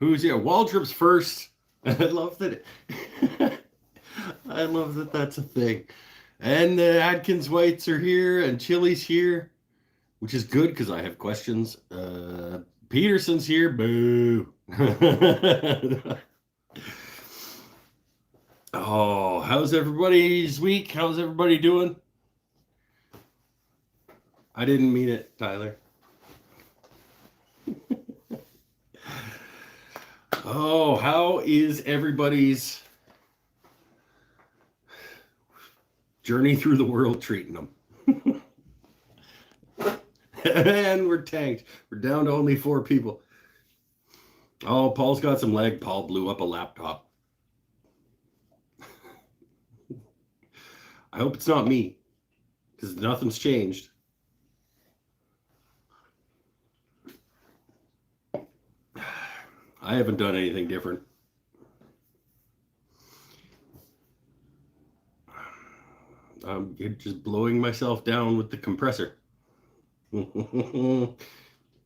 Who's here? Waldrop's first. I love that. I love that that's a thing. And the Adkins Whites are here, and Chili's here, which is good because I have questions. Peterson's here. Boo. Oh, how's everybody's week? How's everybody doing? I didn't mean it, Tyler. Oh, how is everybody's journey through the world treating them? And we're tanked. We're down to only 4 people. Oh, Paul's got some lag. Paul blew up a laptop. I hope it's not me, because nothing's changed. I haven't done anything different. I'm just blowing myself down with the compressor.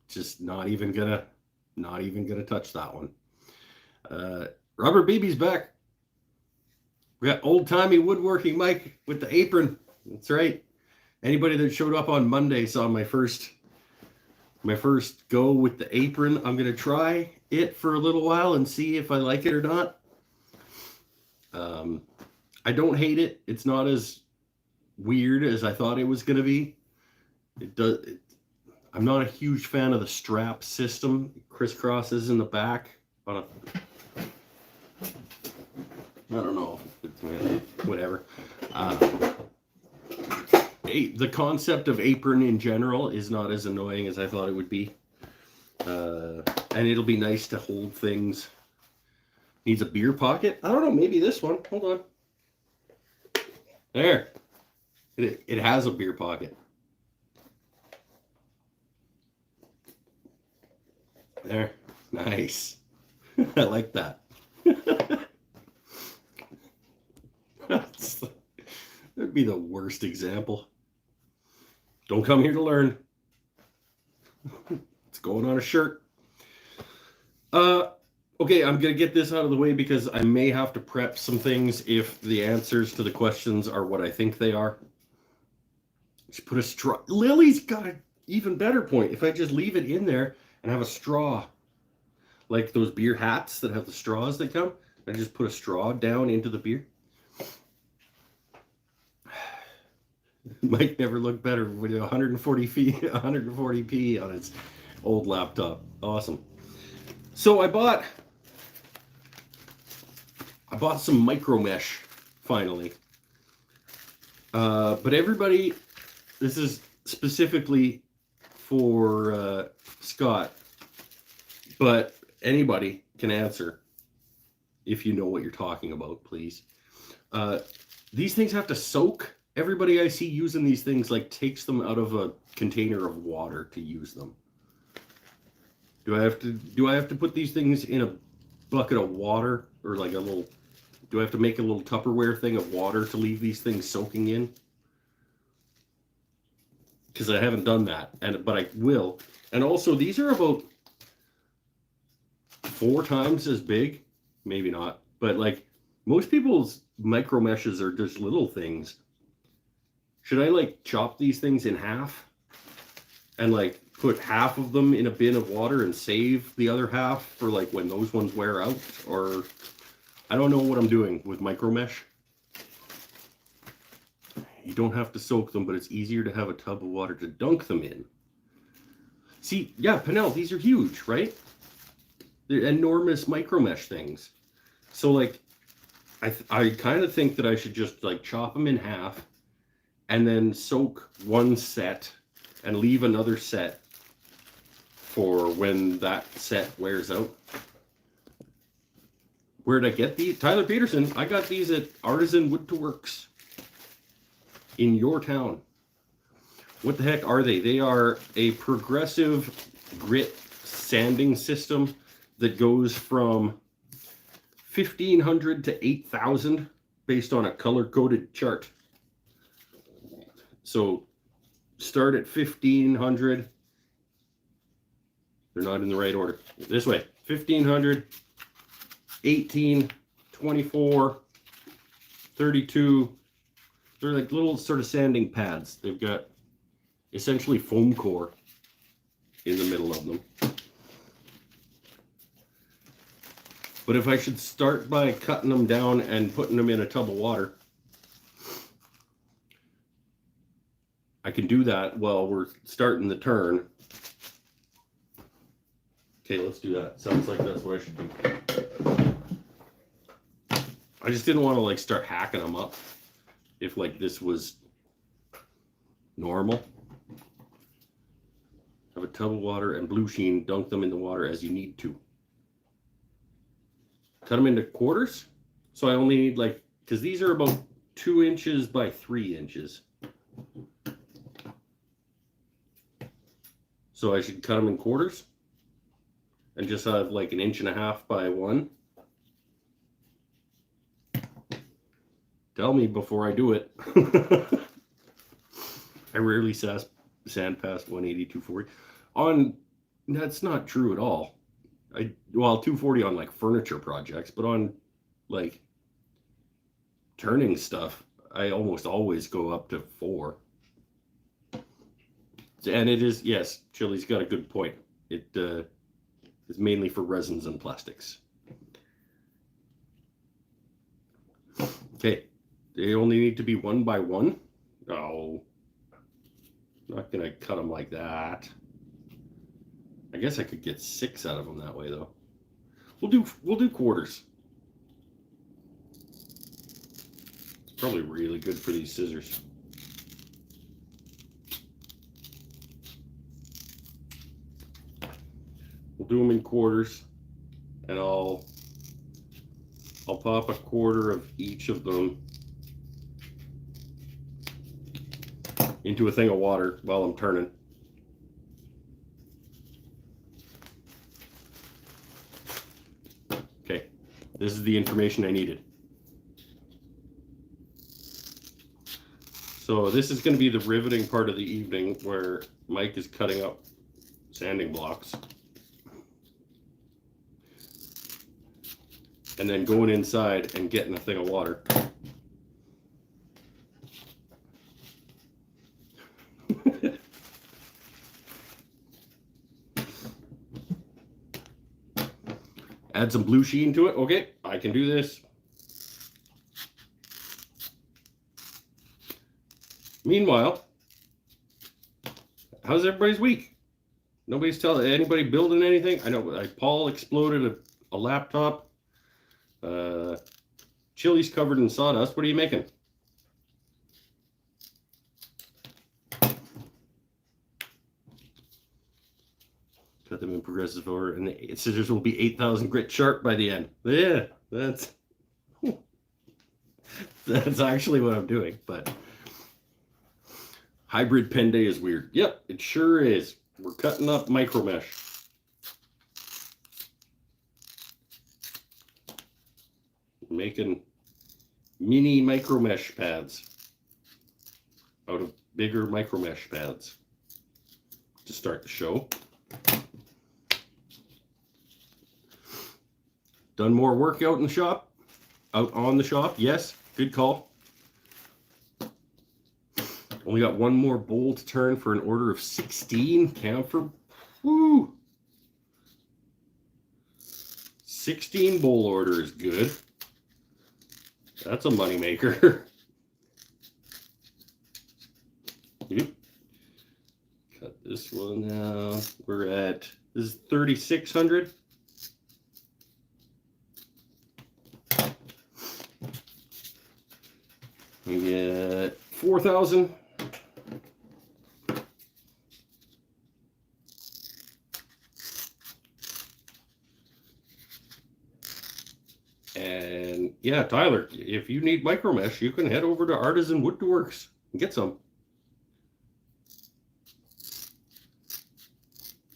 Just not even gonna touch that one. Rubber Baby's back. We got old timey woodworking Mike with the apron. That's right. Anybody that showed up on Monday saw my first go with the apron. I'm gonna try it for a little while and see if I like it or not. I don't hate it. It's not as weird as I thought it was gonna be. I'm not a huge fan of the strap system. It crisscrosses in the back on a. I don't know. Whatever. The concept of apron in general is not as annoying as I thought it would be. And it'll be nice to hold things. Needs a beer pocket? I don't know, maybe this one. Hold on. There. It has a beer pocket. There. Nice. I like that. That'd be the worst example. Don't come here to learn. It's going on a shirt. Okay, I'm going to get this out of the way because I may have to prep some things if the answers to the questions are what I think they are. Just put a straw. Lily's got an even better point. If I just leave it in there and have a straw, like those beer hats that have the straws that come, I just put a straw down into the beer. Might never look better with 140p on its old laptop. Awesome. So I bought some micro mesh finally. But everybody, this is specifically for Scott, but anybody can answer if you know what you're talking about, please. These things have to soak. Everybody I see using these things like takes them out of a container of water to use them. Do I have to put these things in a bucket of water, or like a little? Do I have to make a little Tupperware thing of water to leave these things soaking in? Because I haven't done that, but I will. And also, these are about 4 times as big, maybe not, but like most people's micro meshes are just little things. Should I like chop these things in half and like put half of them in a bin of water and save the other half for like when those ones wear out? Or I don't know what I'm doing with micro mesh. You don't have to soak them, but it's easier to have a tub of water to dunk them in. See, yeah, Penel, these are huge, right? They're enormous micro mesh things. So like, I kind of think that I should just like chop them in half and then soak one set and leave another set for when that set wears out. Where'd I get these? Tyler Peterson. I got these at Artisan Wood to Works in your town. What the heck are they? They are a progressive grit sanding system that goes from 1,500 to 8,000 based on a color-coded chart. So start at 1,500 They're not in the right order. This way, 1500, 18, 24, 32. They're like little sort of sanding pads. They've got essentially foam core in the middle of them. But if I should start by cutting them down and putting them in a tub of water, I can do that while we're starting the turn. Okay, let's do that. Sounds like that's what I should do. I just didn't want to like start hacking them up if like this was normal. Have a tub of water and blue sheen, dunk them in the water as you need to. Cut them into quarters. So I only need like, because these are about 2 inches by 3 inches. So I should cut them in quarters and just have like 1.5 inches by 1. Tell me before I do it. I rarely sand past 180, 240. That's not true at all. 240 on like furniture projects, but on like turning stuff, I almost always go up to 4. And it is, yes, Chili's got a good point. It is mainly for resins and plastics. Okay, they only need to be 1 by 1. No, I'm not gonna cut them like that. I guess I could get 6 out of them that way though. We'll do quarters. It's probably really good for these scissors. We'll do them in quarters, and I'll pop a quarter of each of them into a thing of water while I'm turning. Okay, this is the information I needed. So this is going to be the riveting part of the evening where Mike is cutting up sanding blocks. And then going inside and getting a thing of water. Add some blue sheen to it. Okay, I can do this. Meanwhile, how's everybody's week? Nobody's telling anybody building anything. I know Paul exploded a laptop. Chili's covered in sawdust. What are you making? Cut them in progressive order, and the scissors will be 8,000 grit sharp by the end. Yeah, that's actually what I'm doing. But hybrid pen day is weird. Yep, it sure is. We're cutting up micro mesh. Making mini micro mesh pads out of bigger micro mesh pads to start the show. Done more work out in the shop, out on the shop. Yes, good call. Only got 1 more bowl to turn for an order of 16 camphor. Woo! 16 bowl order is good. That's a money maker. Cut this one now. We're at, this is 3,600. We get 4,000. And yeah, Tyler, if you need micro mesh, you can head over to Artisan Woodworks and get some.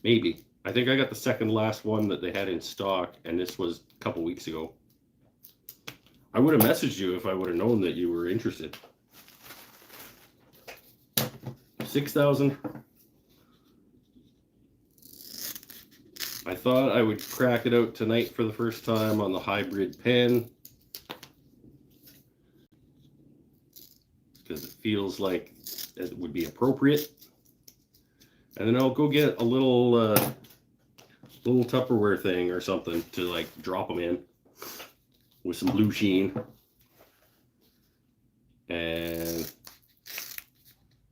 Maybe. I think I got the second last one that they had in stock, and this was a couple weeks ago. I would have messaged you if I would have known that you were interested. 6,000. I thought I would crack it out tonight for the first time on the hybrid pen, because it feels like it would be appropriate. And then I'll go get a little Tupperware thing or something to like drop them in with some blue sheen. And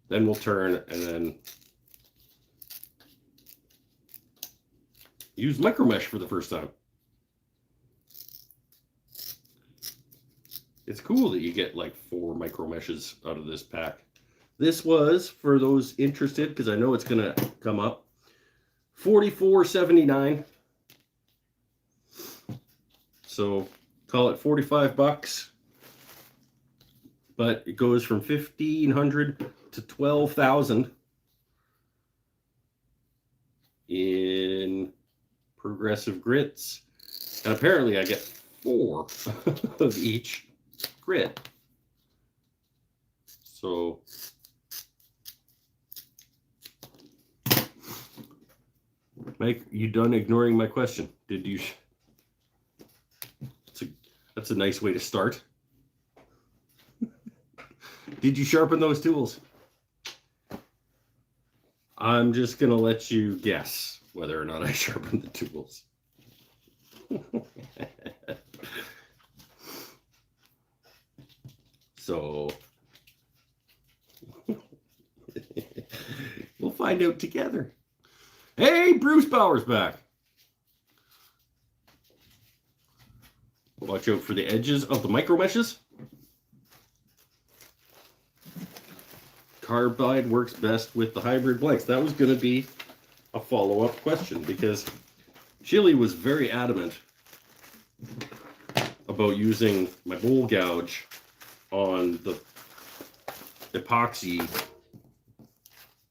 then we'll turn and then use micro mesh for the first time. It's cool that you get like 4 micro meshes out of this pack. This was, for those interested, because I know it's gonna come up, $44.79. So call it 45 bucks. But it goes from 1,500 to 12,000 in progressive grits. And apparently I get 4 of each grit. So Mike, you done ignoring my question? Did you? That's a nice way to start. Did you sharpen those tools? I'm just going to let you guess whether or not I sharpened the tools. So we'll find out together. Hey, Bruce Bauer's back. Watch out for the edges of the micro meshes. Carbide works best with the hybrid blanks. That was going to be a follow-up question because Chili was very adamant about using my bowl gouge on the epoxy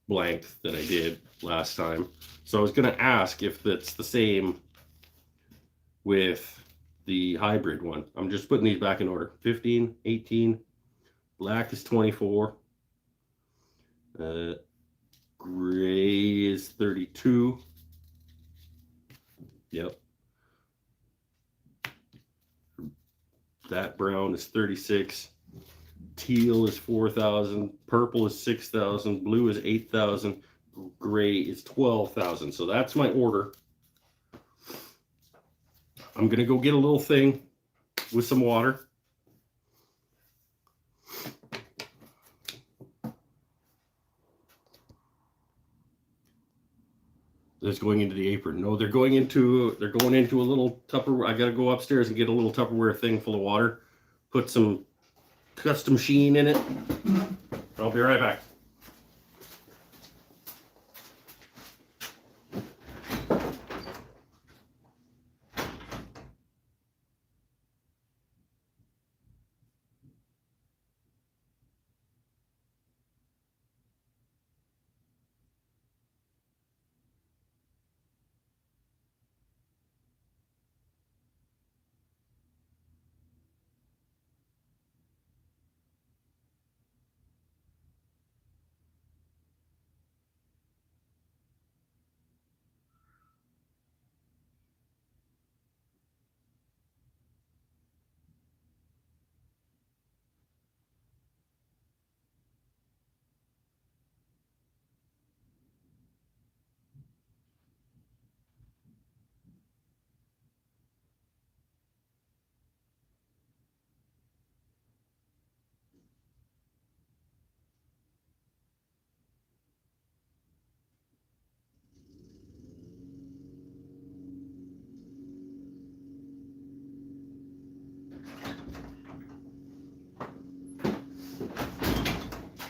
blank that I did last time. So I was going to ask if that's the same with the hybrid one. I'm just putting these back in order. 15, 18, black is 24. Gray is 32. Yep. That brown is 36. Teal is 4,000. Purple is 6,000. Blue is 8,000. Gray is 12,000. So that's my order. I'm going to go get a little thing with some water. That's going into the apron. No, they're going into a little Tupperware. I got to go upstairs and get a little Tupperware thing full of water. Put some custom sheen in it. I'll be right back.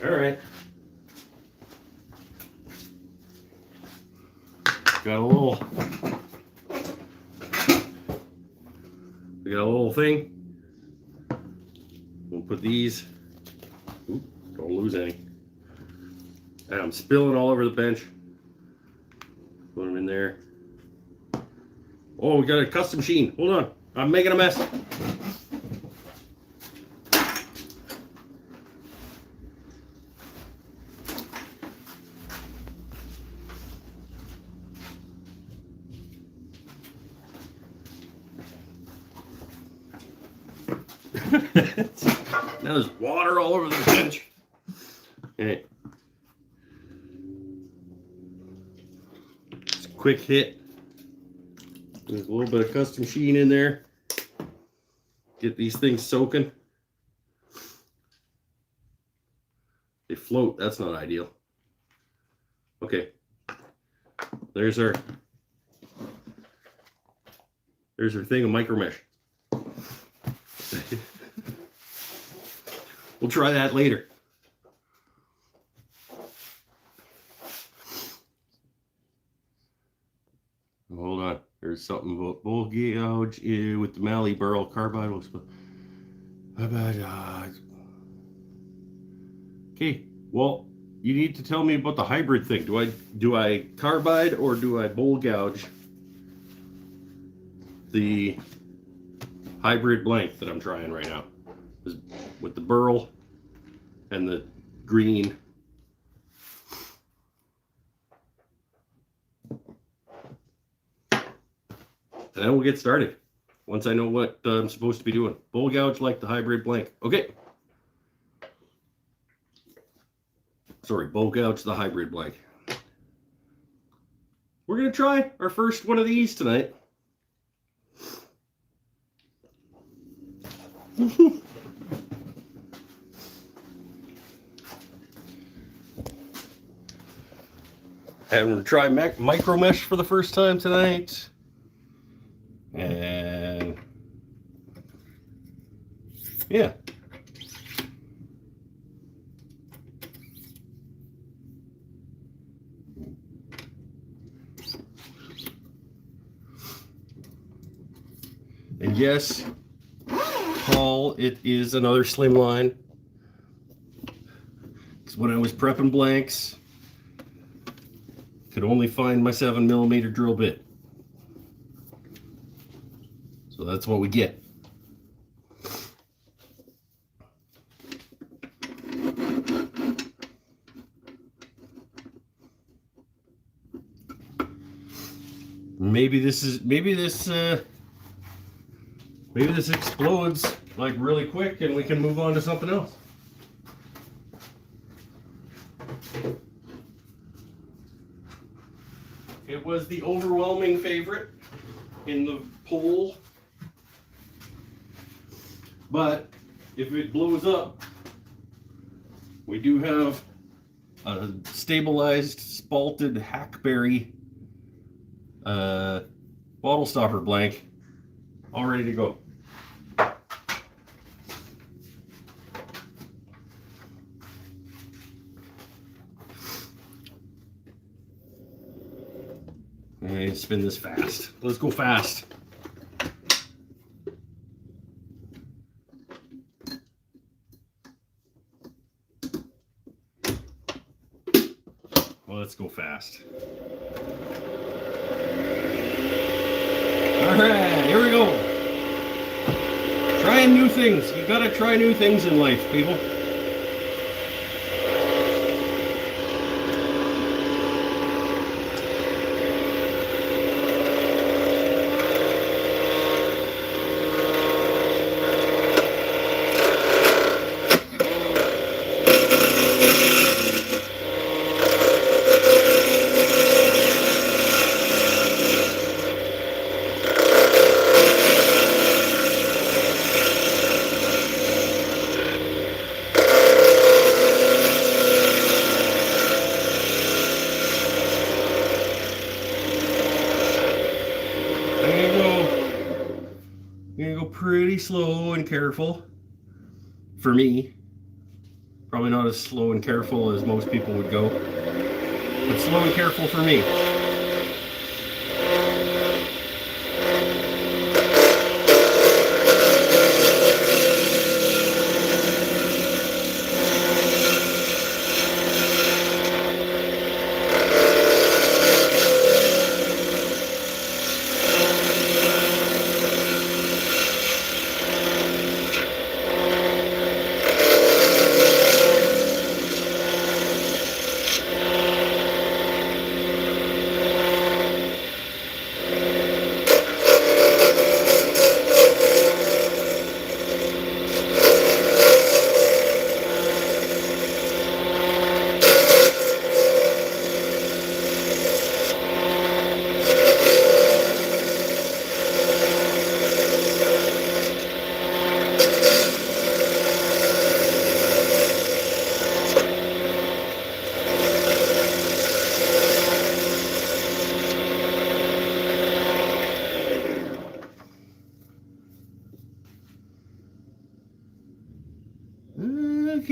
All right. We got a little thing. We'll put these. Oop, don't lose any. And I'm spilling all over the bench. Put them in there. Oh, we got a custom sheen. Hold on. I'm making a mess. Now there's water all over the bench. Okay. Just a quick hit. There's a little bit of custom sheen in there. Get these things soaking. They float. That's not ideal. Okay. There's our thing of micro mesh. We'll try that later. Hold on. There's something about bull gouge with the Mali Burl carbide. Okay. Well, you need to tell me about the hybrid thing. Do I carbide or do I bull gouge the hybrid blank that I'm trying right now with the burl and the green? And then we'll get started once I know what I'm supposed to be doing. Bull gouge like the hybrid blank. Okay. Sorry, bull gouge the hybrid blank. We're going to try our first one of these tonight. And we're going to try micro mesh for the first time tonight. And yeah. And yes, Paul, it is another slimline. Because when I was prepping blanks, could only find my 7mm drill bit. So that's what we get. Maybe this explodes like really quick and we can move on to something else. It was the overwhelming favorite in the poll. But if it blows up, we do have a stabilized spalted hackberry bottle stopper blank all ready to go. And spin this fast. Let's go fast. Well, let's go fast. All right, here we go. Trying new things. You gotta try new things in life, people. Pretty slow and careful for me. Probably not as slow and careful as most people would go, but slow and careful for me.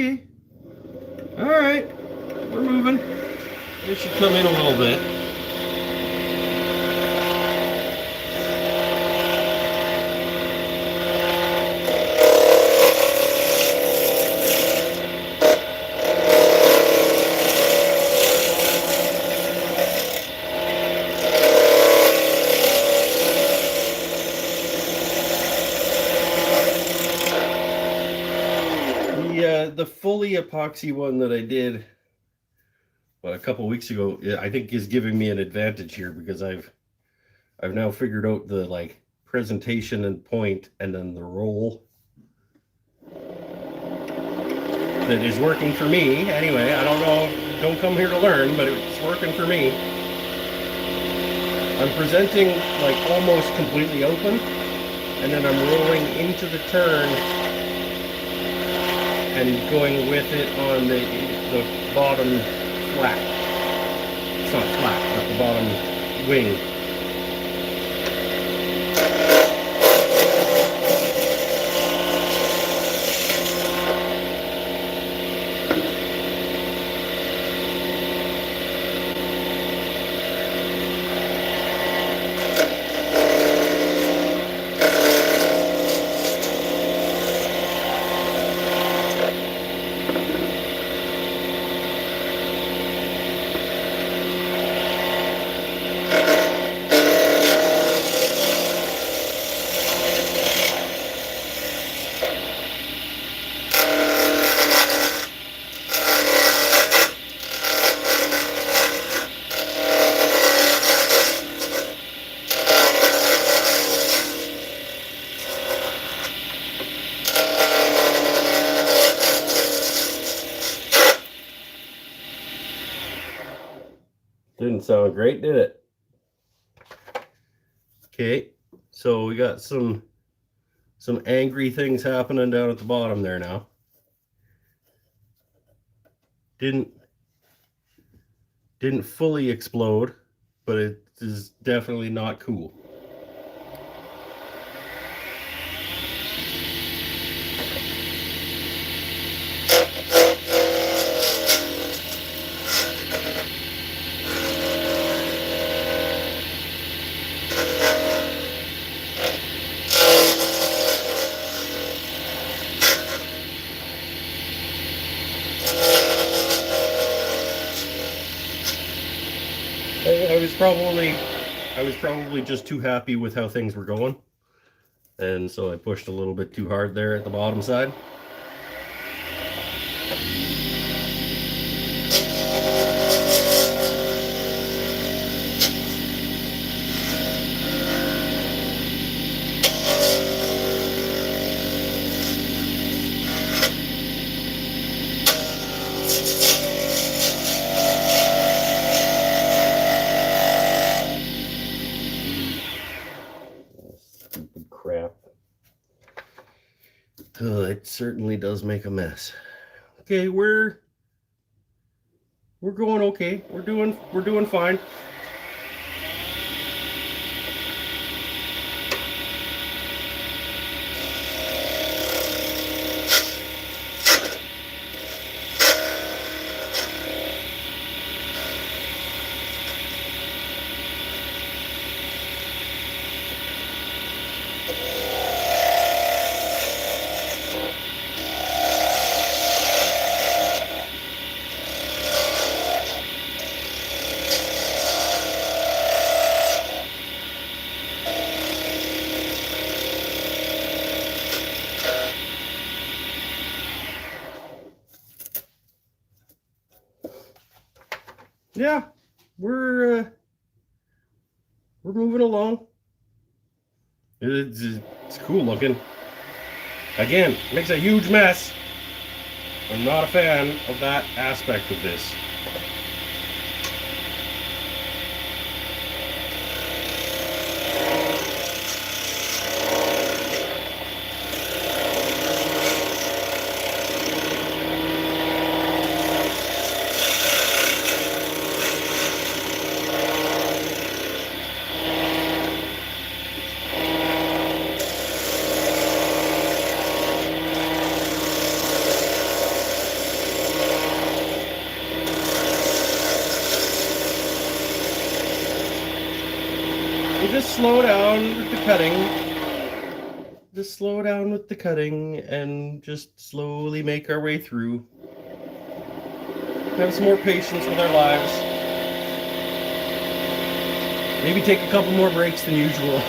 Okay. All right. We're moving. This should come in a little bit. The fully epoxy one that I did a couple weeks ago, I think is giving me an advantage here because I've now figured out the like presentation and point and then the roll that is working for me. Anyway, I don't know, don't come here to learn, but it's working for me. I'm presenting like almost completely open, and then I'm rolling into the turn and going with it on the bottom flat. It's not flat, but the bottom wing. Didn't sound great, did it? Okay, so we got some angry things happening down at the bottom there now. Didn't fully explode, but it is definitely not cool. I was probably just too happy with how things were going, and so I pushed a little bit too hard there at the bottom side. It certainly does make a mess. Okay, we're going okay. We're doing fine. Yeah, we're moving along. It's cool looking. Again, makes a huge mess. I'm not a fan of that aspect of this. slow down with the cutting. Just slow down with the cutting and just slowly make our way through. Have some more patience with our lives. Maybe take a couple more breaks than usual.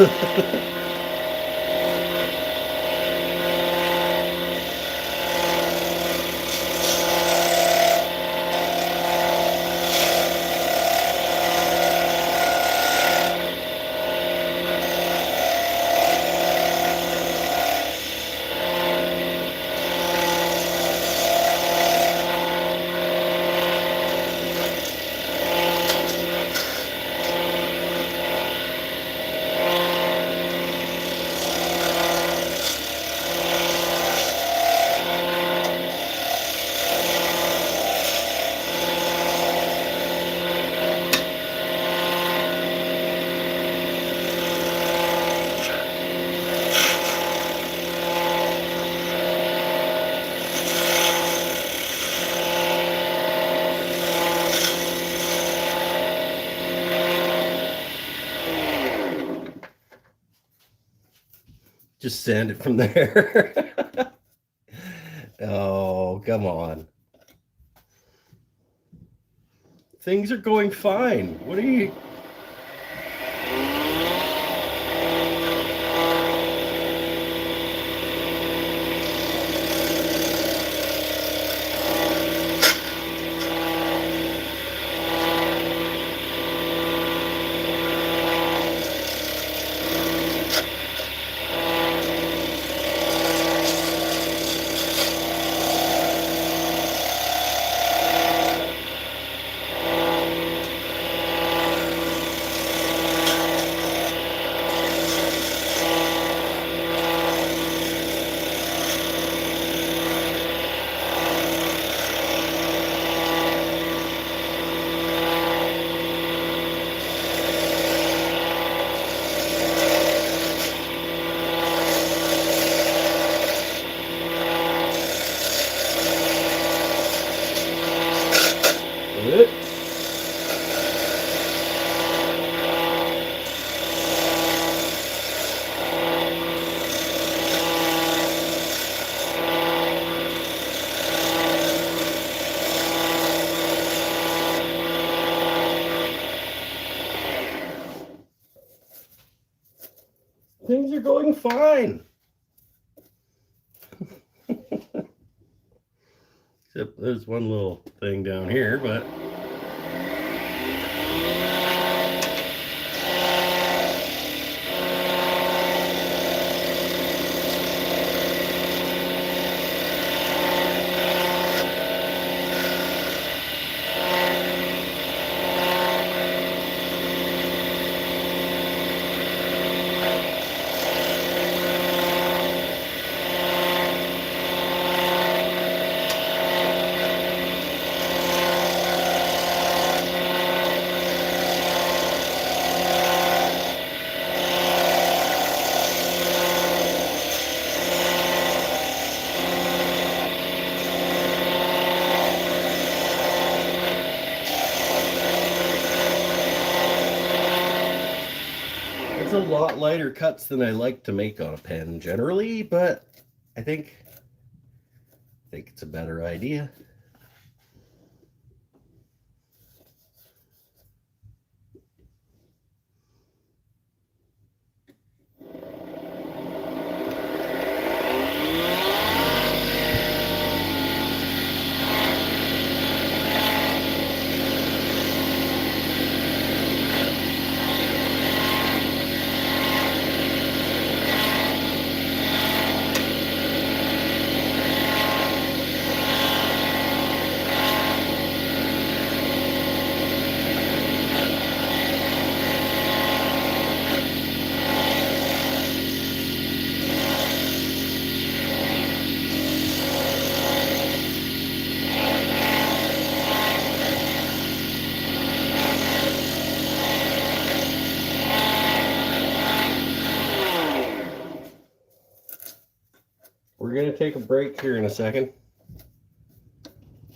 Just sand it from there. Oh, come on. Things are going fine. What are you... Good. Things are going fine. Except there's one little thing down here, but it's a lot lighter cuts than I like to make on a pen generally, but I think it's a better idea. We're going to take a break here in a second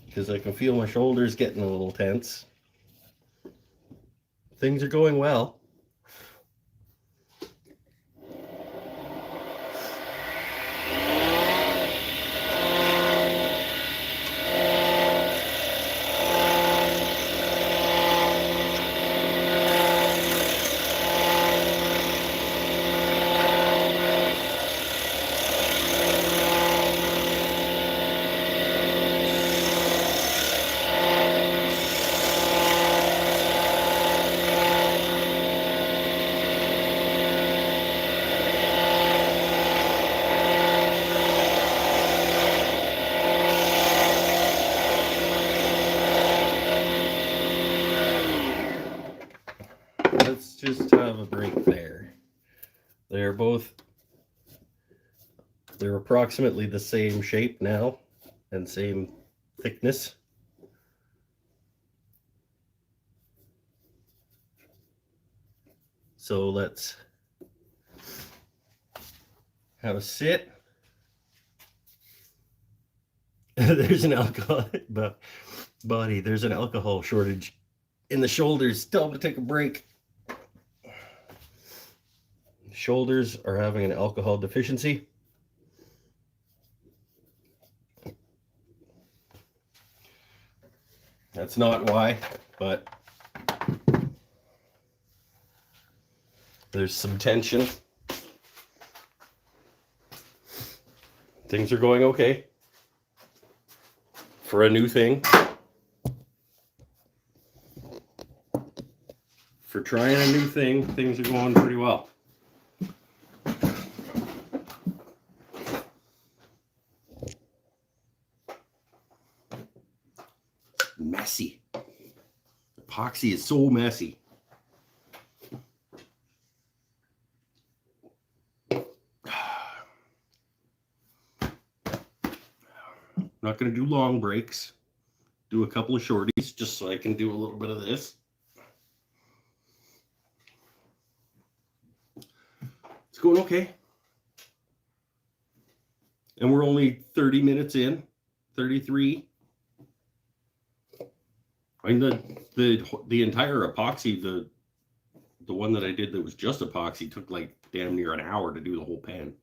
because I can feel my shoulders getting a little tense. Things are going well. They're approximately the same shape now and same thickness. So let's have a sit. There's an alcohol body. There's an alcohol shortage in the shoulders. Tell them to take a break. Shoulders are having an alcohol deficiency. That's not why, but there's some tension. Things are going okay for a new thing. For trying a new thing, things are going pretty well. Messy. Epoxy is so messy. Not going to do long breaks. Do a couple of shorties just so I can do a little bit of this. It's going okay. And we're only 30 minutes in, 33. I mean, the entire epoxy, the one that I did that was just epoxy took like damn near an hour to do the whole pan.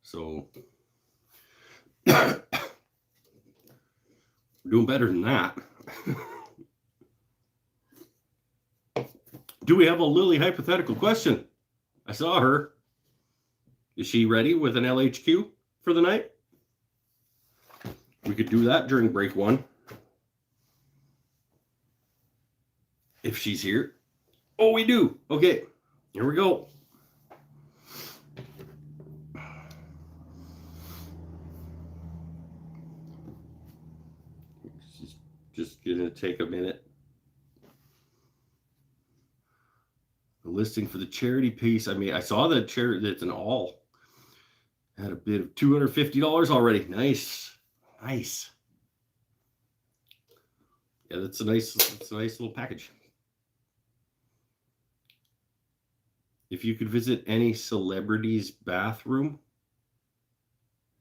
So we're doing better than that. Do we have a Lily hypothetical question? I saw her. Is she ready with an LHQ for the night? We could do that during break one. If she's here. Oh, we do. Okay, here we go. Just gonna take a minute. The listing for the charity piece. I mean, I saw the charity that's an all. Had a bid of $250 already. Nice. Nice. Yeah, that's a nice little package. If you could visit any celebrity's bathroom,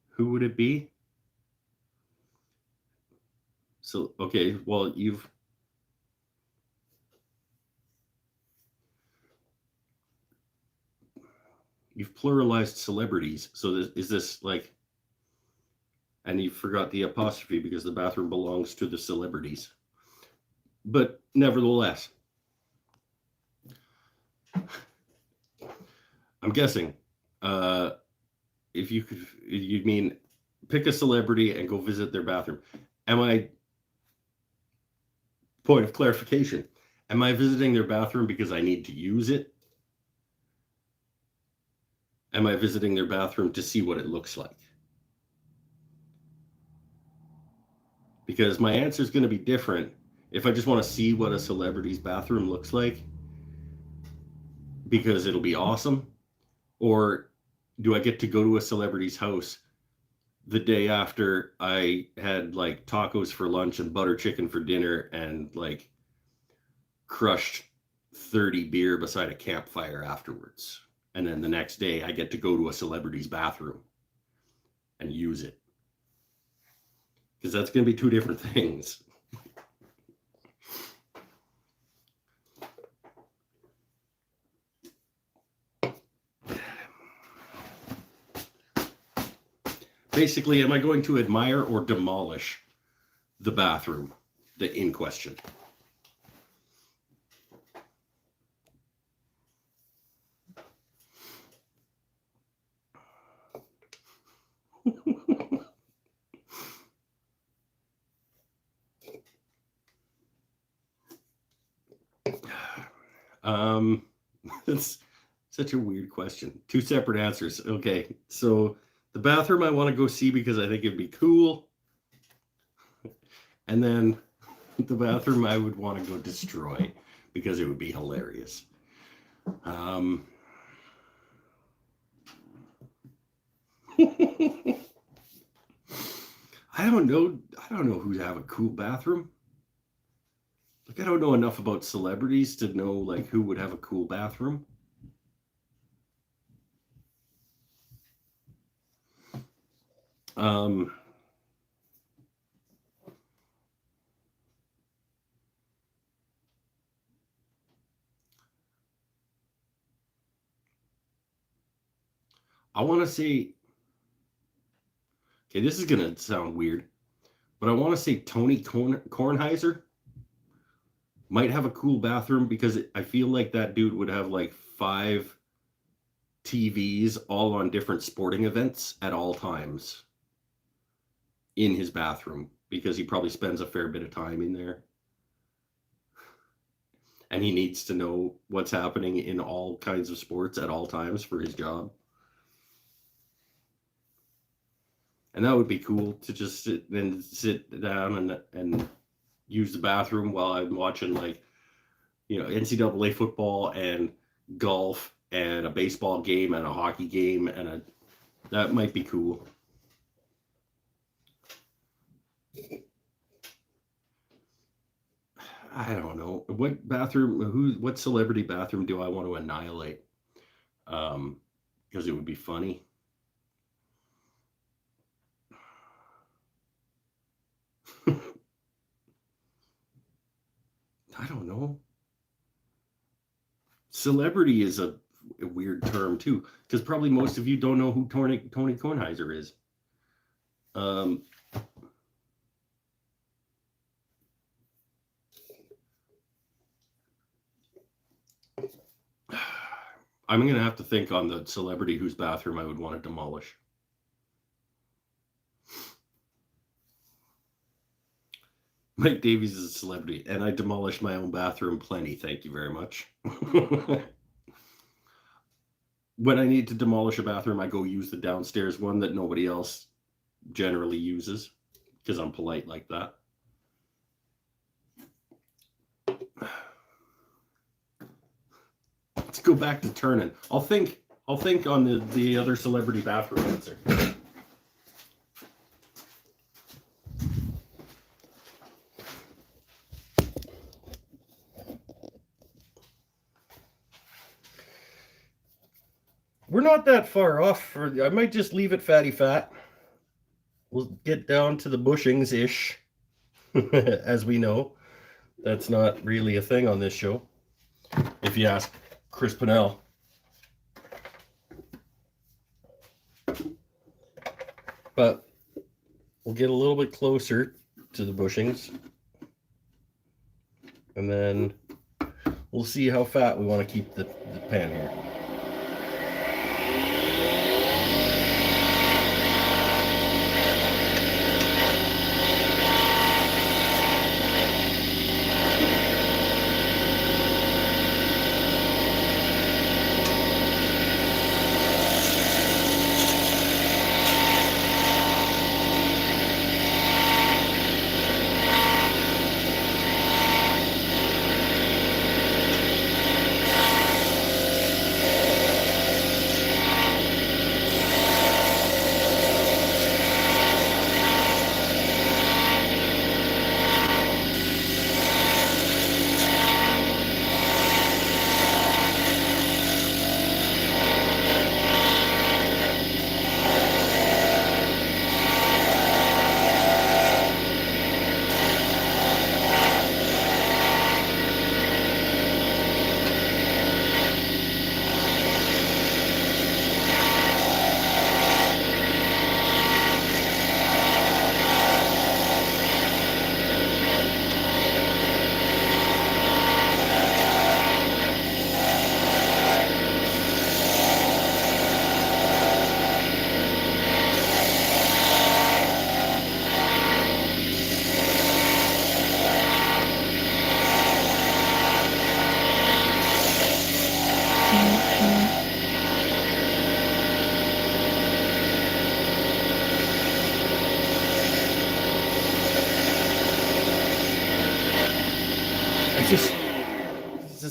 who would it be? So, okay, well, you've pluralized celebrities. So is this like, and you forgot the apostrophe because the bathroom belongs to the celebrities. But nevertheless, I'm guessing, if you could, you'd mean pick a celebrity and go visit their bathroom. Point of clarification, am I visiting their bathroom because I need to use it? Am I visiting their bathroom to see what it looks like? Because my answer is going to be different if I just want to see what a celebrity's bathroom looks like, because it'll be awesome. Or do I get to go to a celebrity's house the day after I had like tacos for lunch and butter chicken for dinner and like crushed 30 beer beside a campfire afterwards? And then the next day I get to go to a celebrity's bathroom and use it. Because that's going to be two different things. Basically, am I going to admire or demolish the bathroom in question? It's such a weird question. Two separate answers. Okay, so the bathroom I want to go see because I think it'd be cool. And then the bathroom I would want to go destroy because it would be hilarious. I don't know. I don't know who'd have a cool bathroom. Like, I don't know enough about celebrities to know like who would have a cool bathroom. Um, I want to say, okay, this is gonna sound weird, but I want to say Tony Kornheiser might have a cool bathroom because I feel like that dude would have like 5 TVs all on different sporting events at all times in his bathroom because he probably spends a fair bit of time in there and he needs to know what's happening in all kinds of sports at all times for his job. And that would be cool to just sit down and use the bathroom while I'm watching like, NCAA football and golf and a baseball game and a hockey game that might be cool. I don't know what celebrity bathroom do I want to annihilate? Because it would be funny. I don't know. Celebrity is a weird term too, because probably most of you don't know who Tony Kornheiser is. I'm going to have to think on the celebrity whose bathroom I would want to demolish. Mike Davies is a celebrity, and I demolished my own bathroom plenty. Thank you very much. When I need to demolish a bathroom, I go use the downstairs one that nobody else generally uses because I'm polite like that. Let's go back to turning. I'll think on the other celebrity bathroom answer. We're not that far off. I might just leave it fatty fat. We'll get down to the bushings-ish. As we know, that's not really a thing on this show. If you ask Chris Pennell. But we'll get a little bit closer to the bushings. And then we'll see how fat we want to keep the pan here.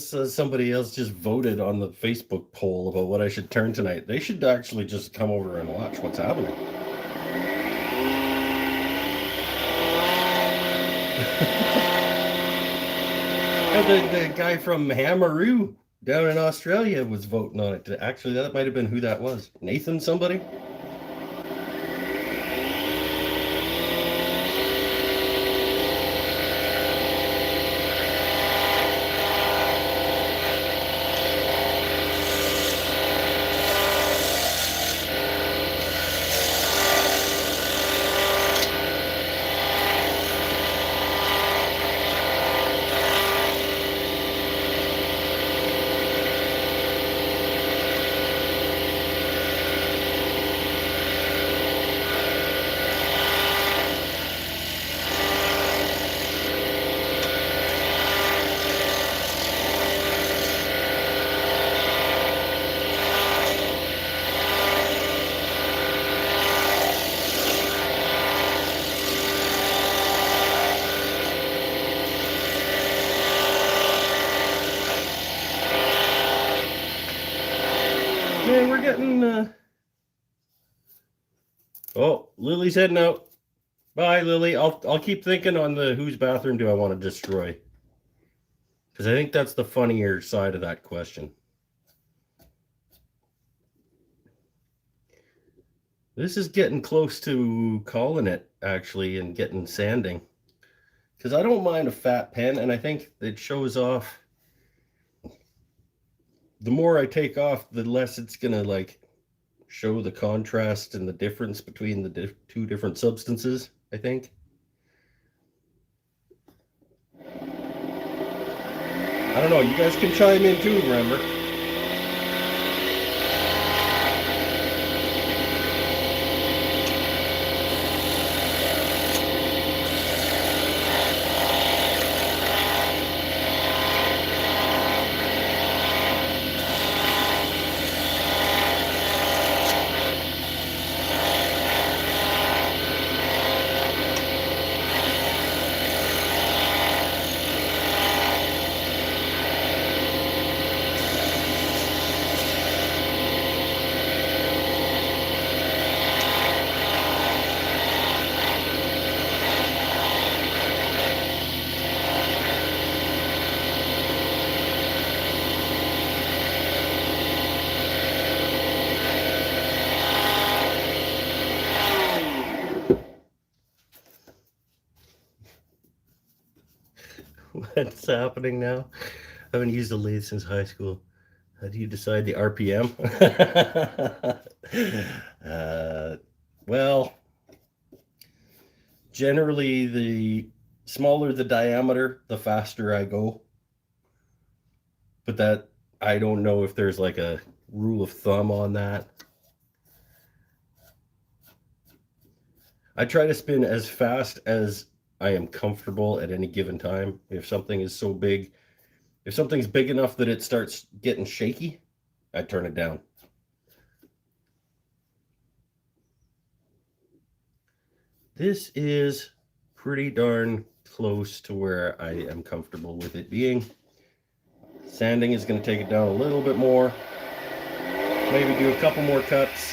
just somebody else just voted on the Facebook poll about what I should turn tonight. They should actually just come over and watch what's happening. The guy from Hamaroo down in Australia was voting on it. Actually, that might have been who that was. Nathan somebody? Man, we're getting Oh, Lily's heading out. Bye, Lily. I'll keep thinking on the whose bathroom do I want to destroy? Because I think that's the funnier side of that question. This is getting close to calling it, actually, and getting sanding. Because I don't mind a fat pen, and I think it shows off. The more I take off, the less it's going to, like, show the contrast and the difference between the two different substances, I think. I don't know. You guys can chime in too, remember? What's happening now? I haven't used a lathe since high school. How do you decide the RPM? Well, generally the smaller the diameter, the faster I go. But that, I don't know if there's like a rule of thumb on that. I try to spin as fast as I am comfortable at any given time. If something is so big, if something's big enough that it starts getting shaky, I turn it down. This is pretty darn close to where I am comfortable with it being. Sanding is going to take it down a little bit more. Maybe do a couple more cuts.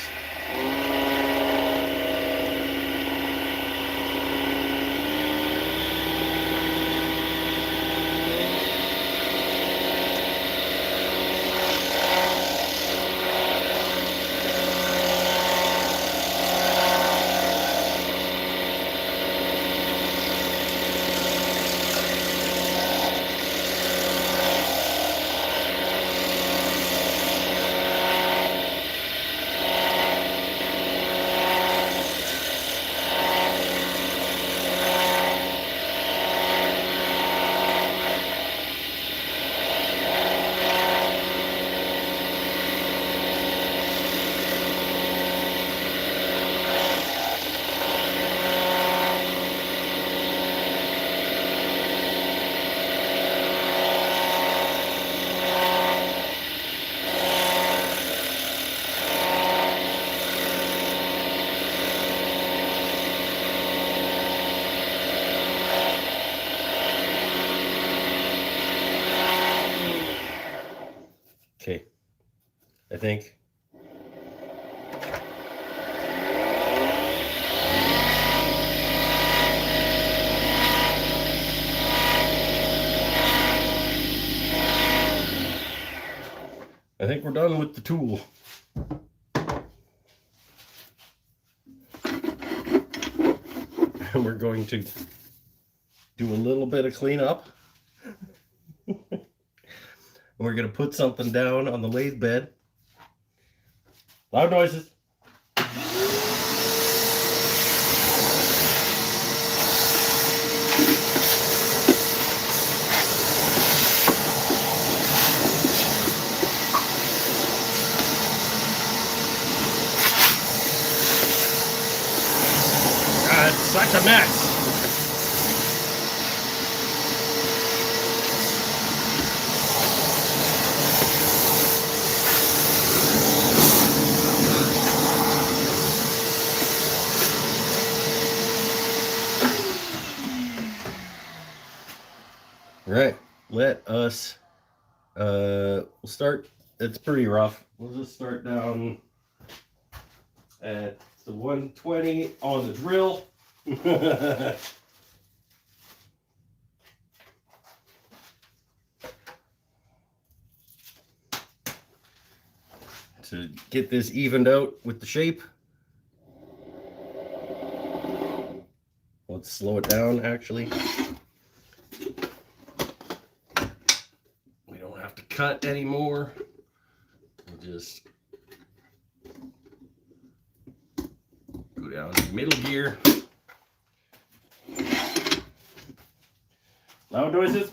think. I think we're done with the tool. And we're going to do a little bit of cleanup. And we're going to put something down on the lathe bed. Loud noises. It's such a mess. Right, let us we'll start. It's pretty rough. We'll just start down at the 120 on the drill. To get this evened out with the shape. Let's slow it down actually. We don't have to cut anymore. We'll just go down to middle gear. Loud noises.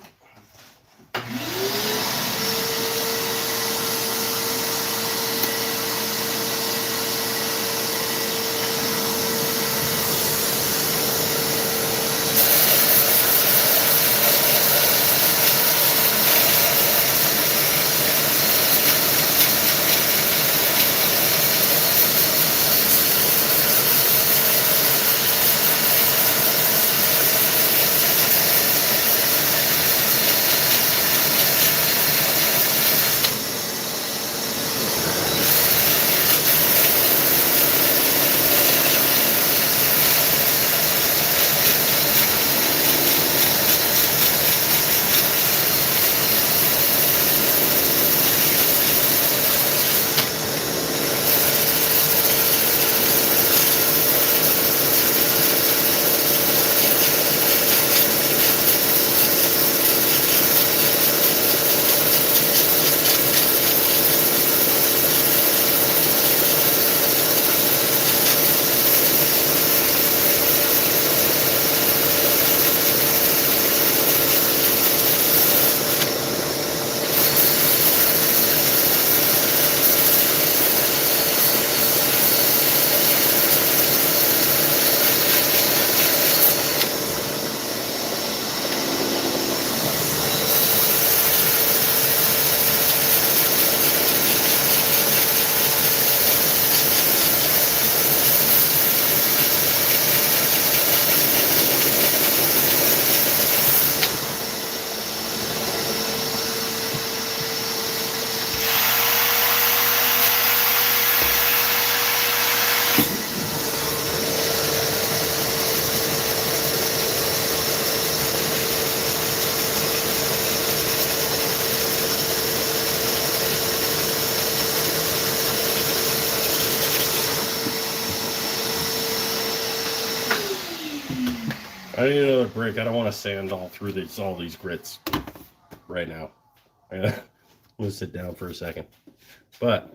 I need another break. I don't want to sand all through all these grits right now. I'm gonna sit down for a second. But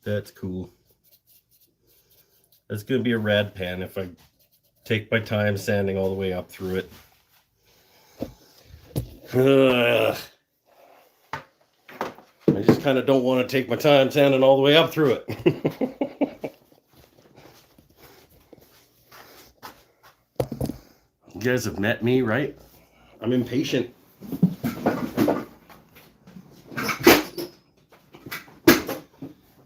that's cool. That's going to be a rad pan if I take my time sanding all the way up through it. I just kind of don't want to take my time sanding all the way up through it. You guys have met me, right? I'm impatient.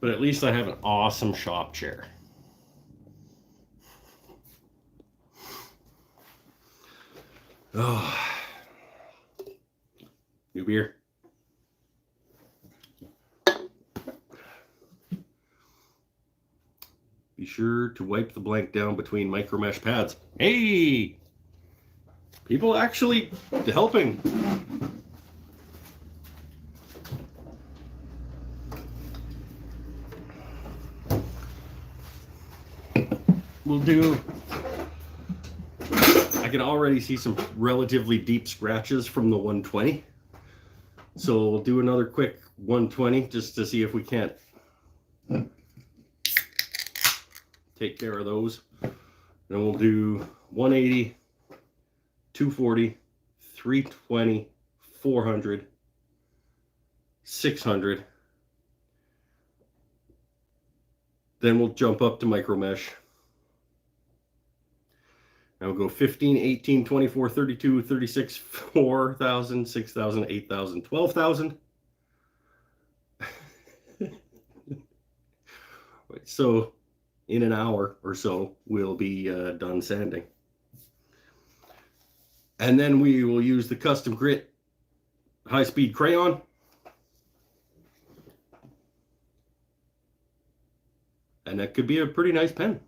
But at least I have an awesome shop chair. Oh. New beer. Be sure to wipe the blank down between micro mesh pads. Hey! People actually helping. We'll do. I can already see some relatively deep scratches from the 120. So we'll do another quick 120 just to see if we can't take care of those. Then we'll do 180, 240, 320, 400, 600. Then we'll jump up to micro mesh. And we'll go 15, 18, 24, 32, 36, 4,000, 6,000, 8,000, 12,000. So in an hour or so, we'll be done sanding. And then we will use the Custom Grit high-speed crayon. And that could be a pretty nice pen.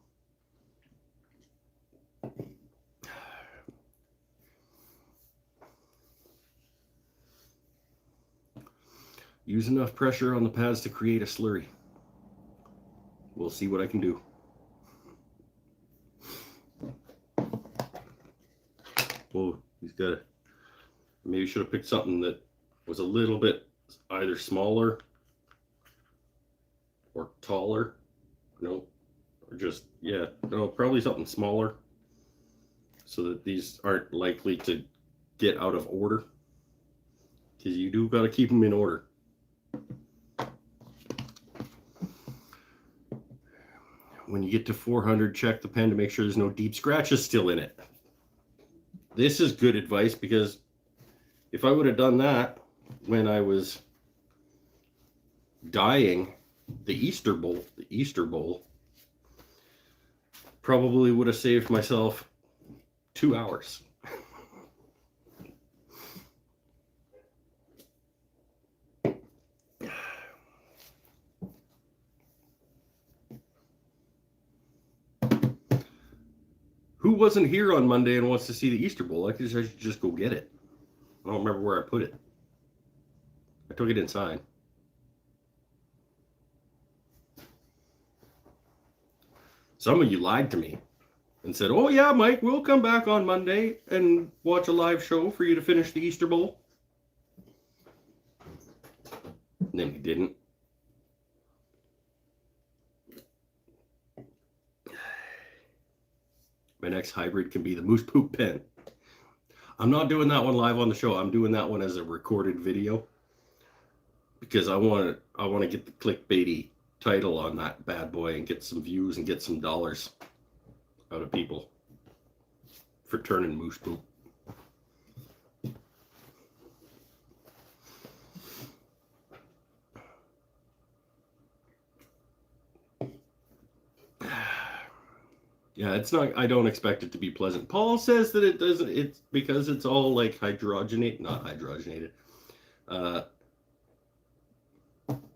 Use enough pressure on the pads to create a slurry. We'll see what I can do. Well, he's got a, maybe should have picked something that was a little bit either smaller or taller. No, or just, yeah, no, probably something smaller so that these aren't likely to get out of order, because you do got to keep them in order. When you get to 400, check the pen to make sure there's no deep scratches still in it. This is good advice, because if I would have done that when I was dyeing the Easter bowl, probably would have saved myself 2 hours. Who wasn't here on Monday and wants to see the Easter Bowl? I should just go get it. I don't remember where I put it. I took it inside. Some of you lied to me and said, oh yeah, Mike, we'll come back on Monday and watch a live show for you to finish the Easter Bowl. And then you didn't. My next hybrid can be the moose poop pen. I'm not doing that one live on the show. I'm doing that one as a recorded video, because I want to get the clickbaity title on that bad boy and get some views and get some dollars out of people for turning moose poop. Yeah, it's not, I don't expect it to be pleasant. Paul says that it doesn't, it's because it's all like not hydrogenated.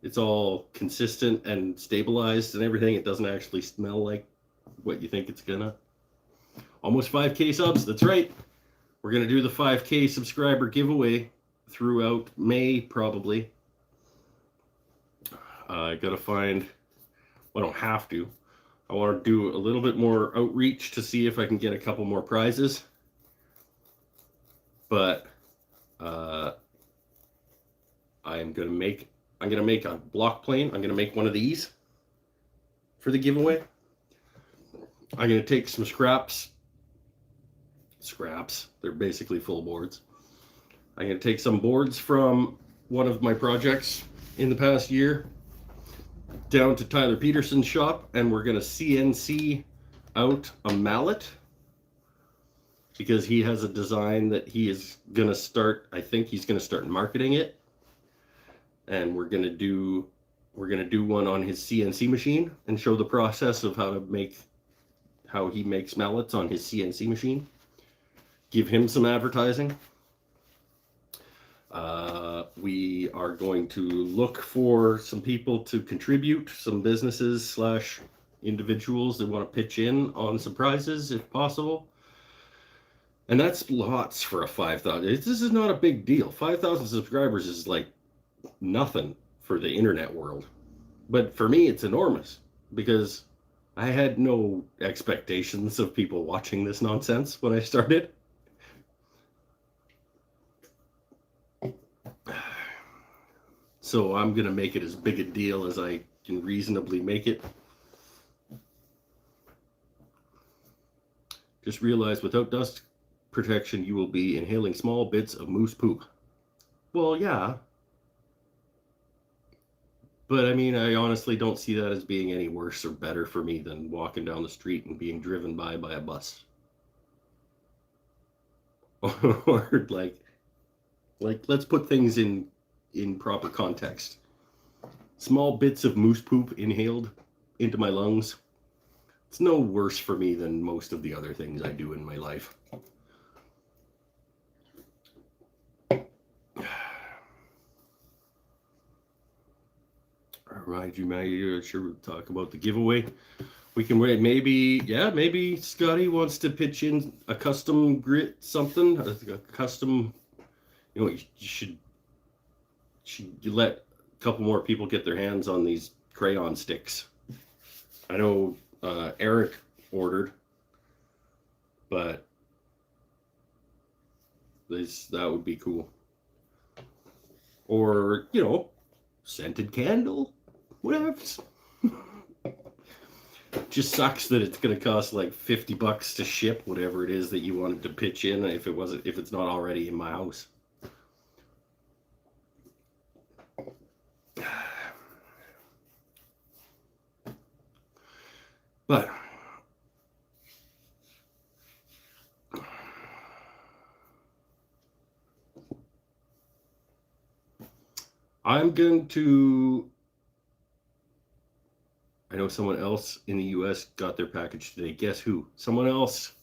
It's all consistent and stabilized and everything. It doesn't actually smell like what you think it's gonna. Almost 5K subs, that's right. We're gonna do the 5K subscriber giveaway throughout May, probably. I gotta find, well, I don't have to. I want to do a little bit more outreach to see if I can get a couple more prizes. But I'm gonna make a block plane. I'm gonna make one of these for the giveaway. I'm gonna take some scraps. They're basically full boards. I'm gonna take some boards from one of my projects in the past year down to Tyler Peterson's shop, and we're going to CNC out a mallet because he has a design that he is going to start. I think he's going to start marketing it, and we're going to do one on his CNC machine and show the process of how he makes mallets on his CNC machine. Give him some advertising. We are going to look for some people to contribute, some businesses / individuals that want to pitch in on some prizes if possible. And that's lots for a 5,000. This is not a big deal. 5,000 subscribers is like nothing for the internet world. But for me, it's enormous because I had no expectations of people watching this nonsense when I started. So I'm going to make it as big a deal as I can reasonably make it. Just realize without dust protection, you will be inhaling small bits of moose poop. Well, yeah. But I mean, I honestly don't see that as being any worse or better for me than walking down the street and being driven by a bus. Or like let's put things in proper context. Small bits of moose poop inhaled into my lungs. It's no worse for me than most of the other things I do in my life. Right, you may sure we'll talk about the giveaway. We can wait. Maybe Scotty wants to pitch in a custom grit something, a custom. You should let a couple more people get their hands on these crayon sticks. I know Eric ordered, but that would be cool. Or scented candle, whatever. Just sucks that it's going to cost like $50 to ship whatever it is that you wanted to pitch in if it's not already in my house. But I'm going to. I know someone else in the U.S. got their package today. Guess who? Someone else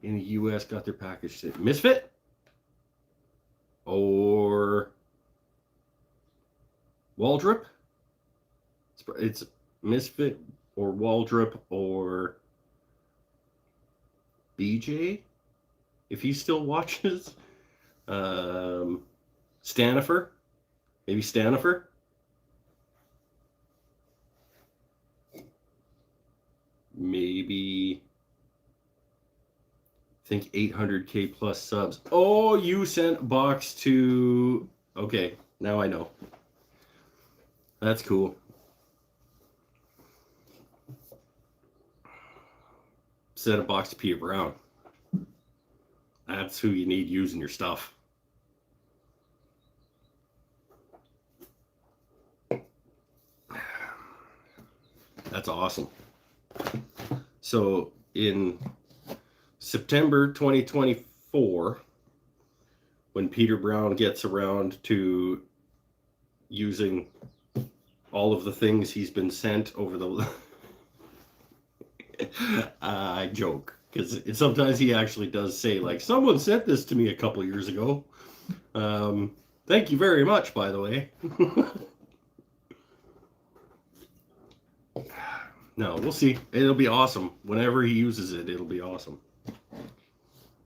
in the U.S. got their package today. Misfit? Or Waldrop? It's Misfit or Waldrop or BJ, if he still watches. Stanifer? Maybe Stanifer? Maybe, I think 800K plus subs. Oh, you sent a box to, okay, now I know. That's cool. Sent a box to Peter Brown. That's who you need using your stuff. That's awesome. So in September 2024, when Peter Brown gets around to using all of the things he's been sent over the I joke because sometimes he actually does say, like, someone sent this to me a couple years ago. Thank you very much, by the way. No, we'll see. It'll be awesome. Whenever he uses it, it'll be awesome.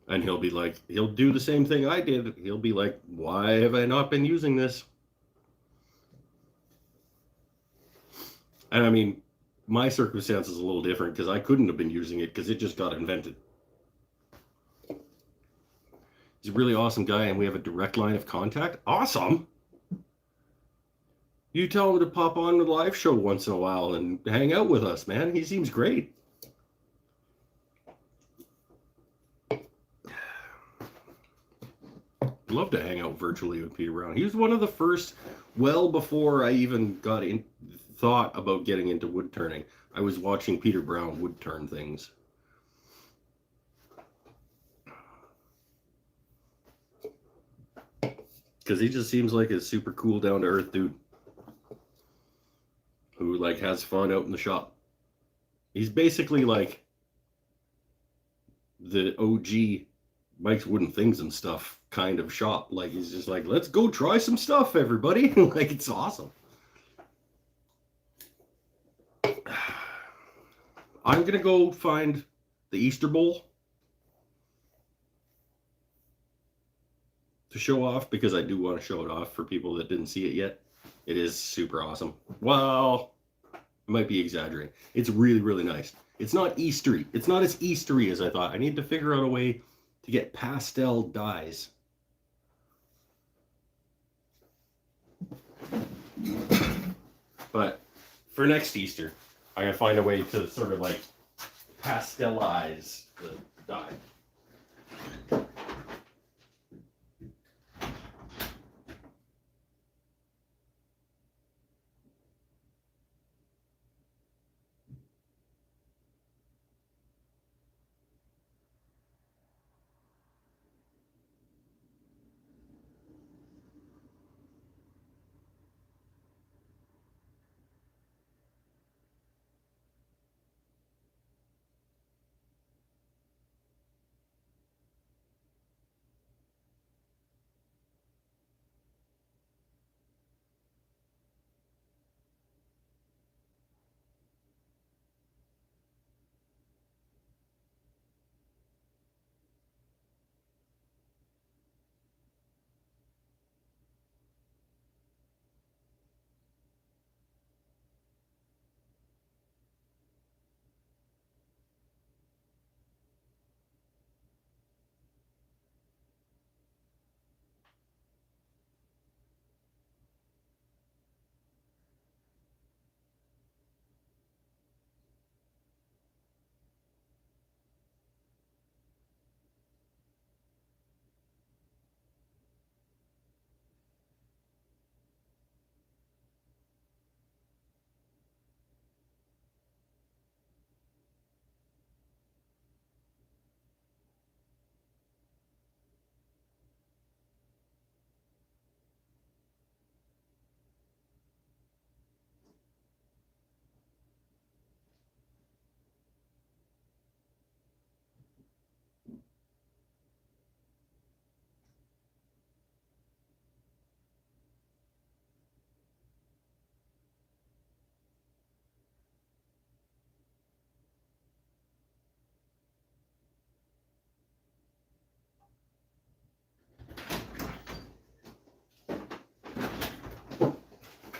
And he'll be like, he'll do the same thing I did. He'll be like, why have I not been using this? And I mean, my circumstance is a little different because I couldn't have been using it because it just got invented. He's a really awesome guy, and we have a direct line of contact. Awesome. You tell him to pop on the live show once in a while and hang out with us, man. He seems great. Love to hang out virtually with Peter Brown. He was one of the first, well before I even thought about getting into wood turning. I was watching Peter Brown wood turn things. Because he just seems like a super cool, down to earth dude who like has fun out in the shop. He's basically like the OG Mike's Wooden Things and Stuff kind of shop. Like he's just like, let's go try some stuff, everybody. Like it's awesome. I'm gonna go find the Easter Bowl to show off because I do want to show it off for people that didn't see it yet. It is super awesome. Well, I might be exaggerating. It's really, really nice. It's not Eastery. It's not as Eastery as I thought. I need to figure out a way to get pastel dyes. But for next Easter, I'm gonna find a way to sort of like pastelize the dye.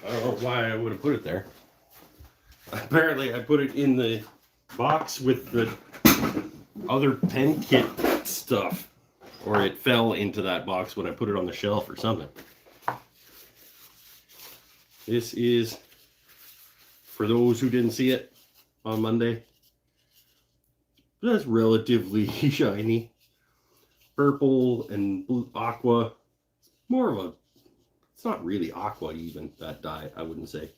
I don't know why I would have put it there. Apparently, I put it in the box with the other pen kit stuff, or it fell into that box when I put it on the shelf or something. This is, for those who didn't see it on Monday, that's relatively shiny. Purple and blue aqua. More of a, it's not really aqua even, that dye, I wouldn't say.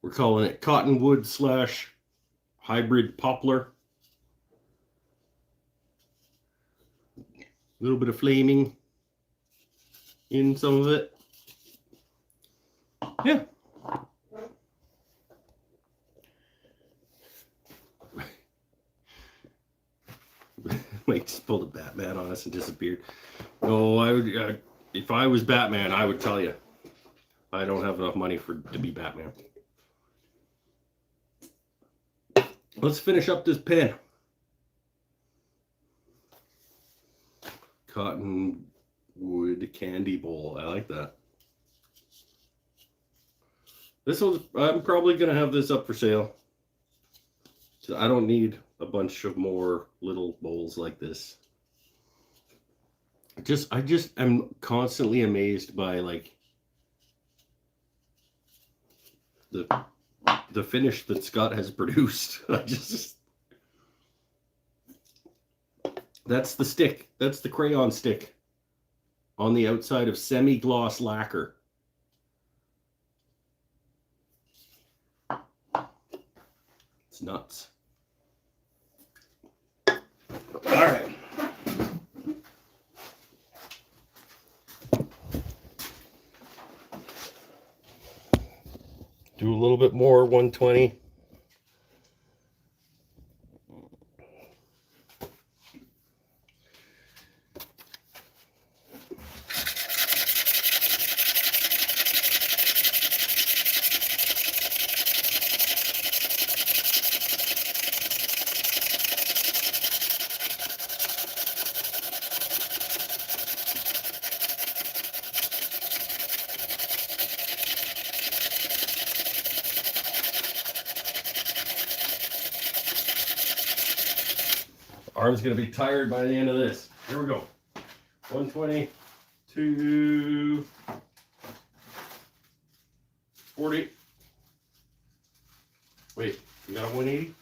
We're calling it Cottonwood / Hybrid Poplar. A little bit of flaming in some of it. Yeah. Mike just pulled a Batman on us and disappeared. No, I would. If I was Batman, I would tell you. I don't have enough money to be Batman. Let's finish up this pen. Cottonwood candy bowl. I like that. This was. I'm probably gonna have this up for sale. So I don't need a bunch of more little bowls like this. I just am constantly amazed by like the finish that Scott has produced. That's the stick. That's the crayon stick on the outside of semi-gloss lacquer. It's nuts. All right. Do a little bit more, 120. Arm's going to be tired by the end of this. Here we go. 120, 240. Wait, we got a 180?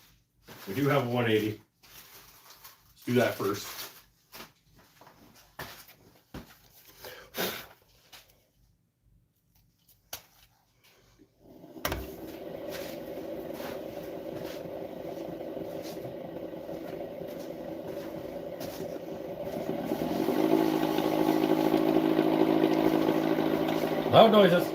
We do have a 180. Let's do that first. Loud noises.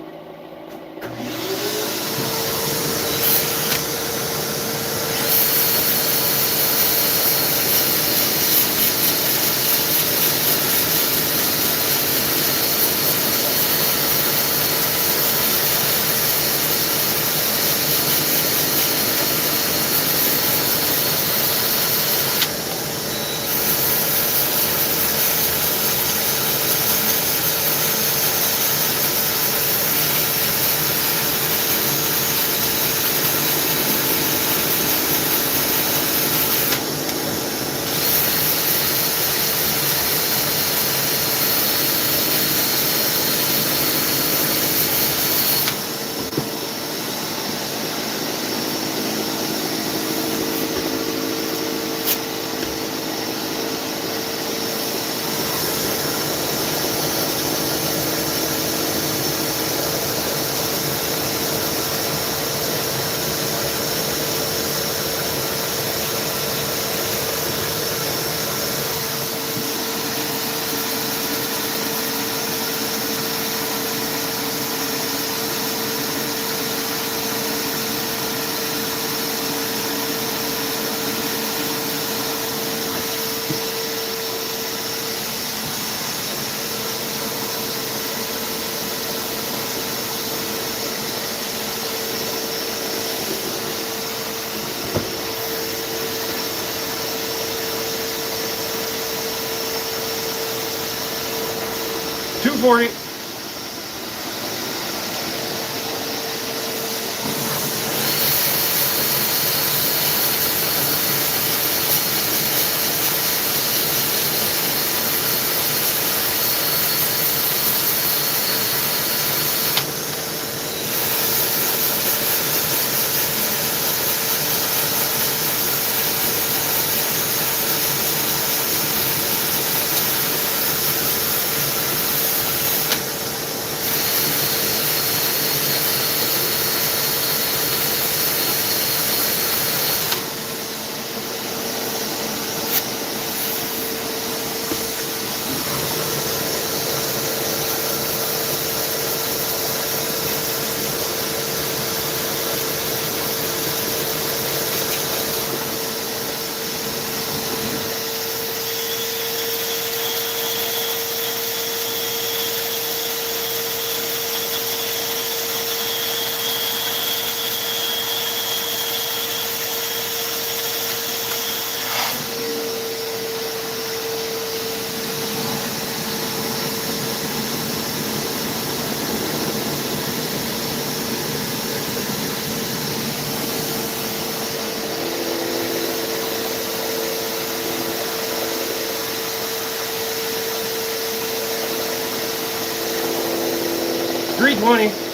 $240. $320.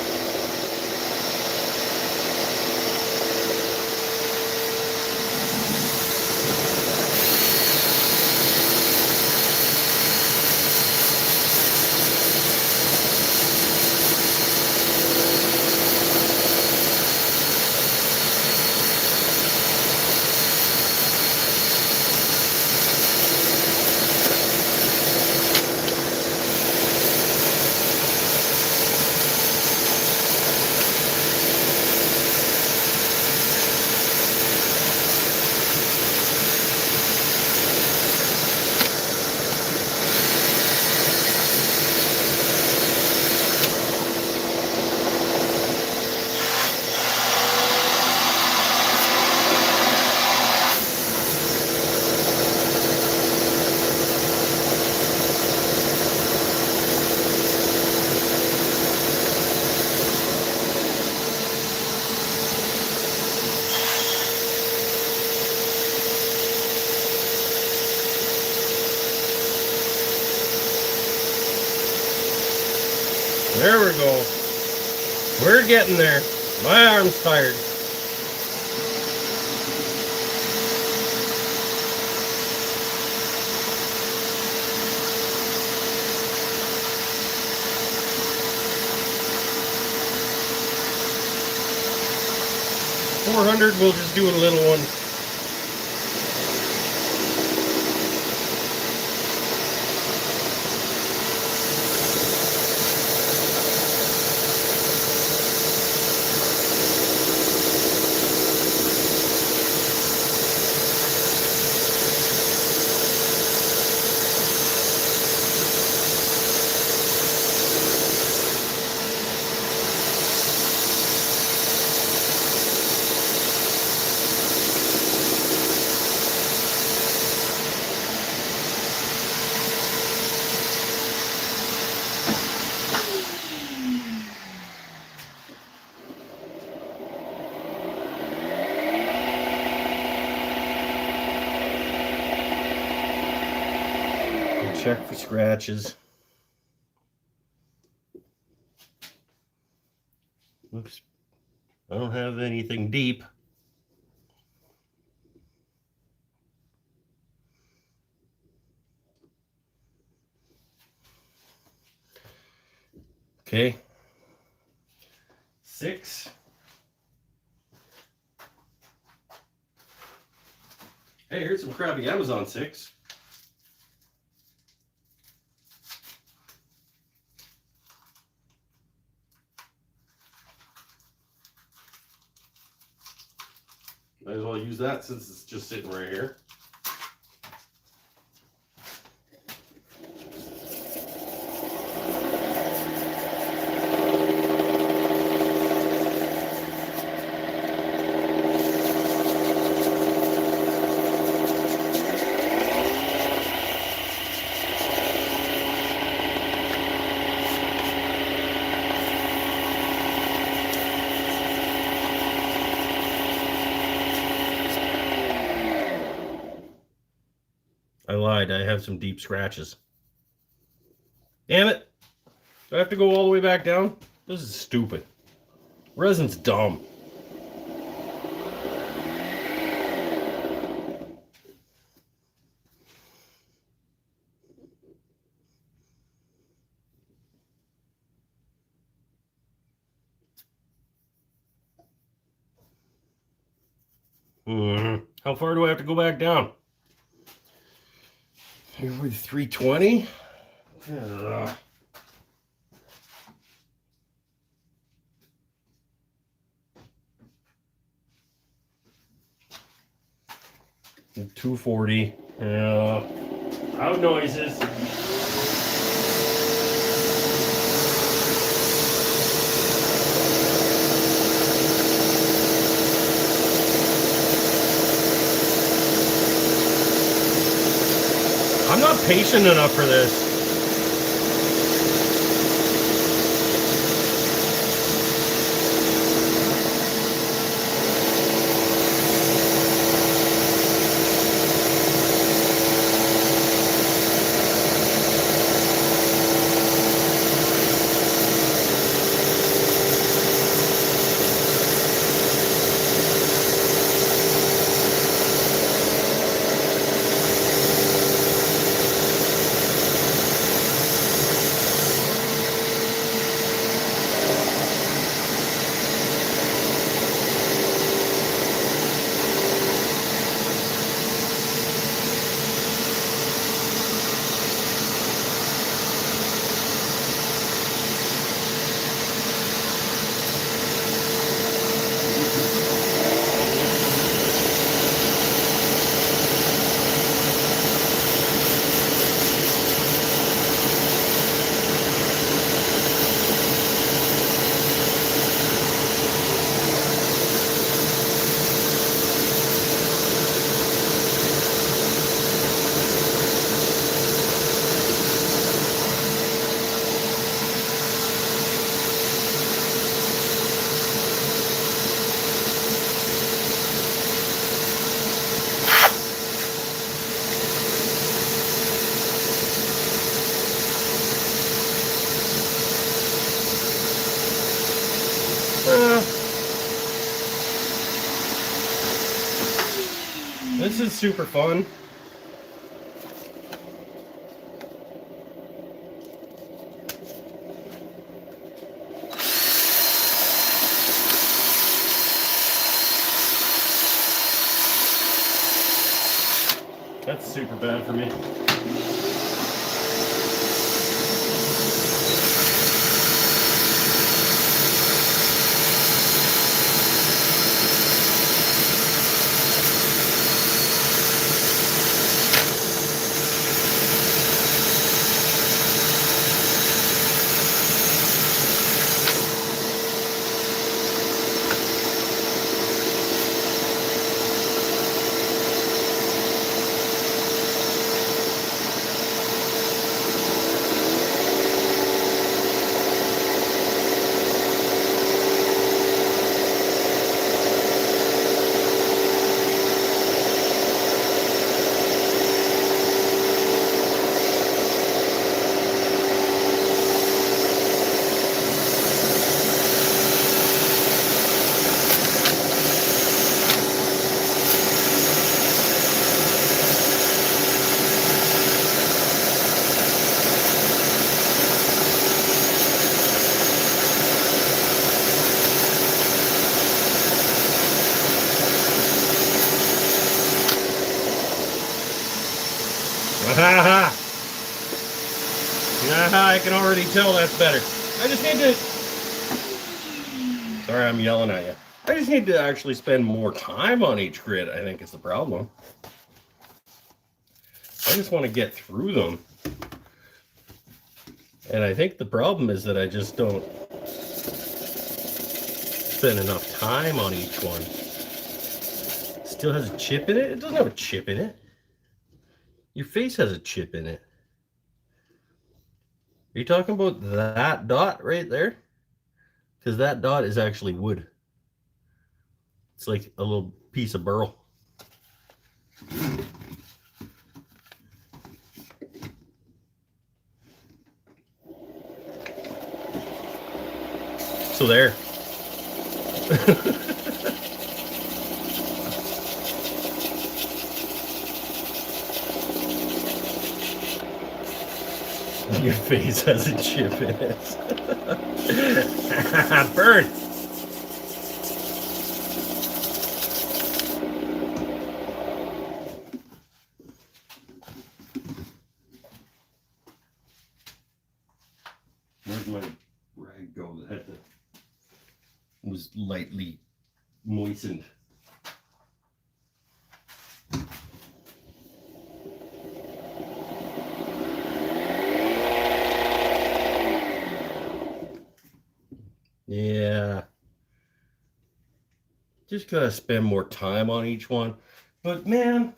There we go. We're getting there. My arm's tired. $400, we'll just do a little one. Check for scratches. Oops. I don't have anything deep. Okay. 6. Hey, here's some crappy Amazon 6. Might as well use that since it's just sitting right here. I lied. I have some deep scratches. Damn it. Do I have to go all the way back down? This is stupid. Resin's dumb. How far do I have to go back down? Here we're 320. Ugh. $240. Loud noises. I'm not patient enough for this. This is super fun. That's super bad for me. I can already tell that's better. I just need to... Sorry, I'm yelling at you. I just need to actually spend more time on each grid, I think is the problem. I just want to get through them. And I think the problem is that I just don't spend enough time on each one. It still has a chip in it? It doesn't have a chip in it. Your face has a chip in it. Are you talking about that dot right there? Because that dot is actually wood. It's like a little piece of burl. So there. Your face has a chip in it. Burn! Where'd my rag go that was lightly moistened? Yeah. Just gotta spend more time on each one. But man,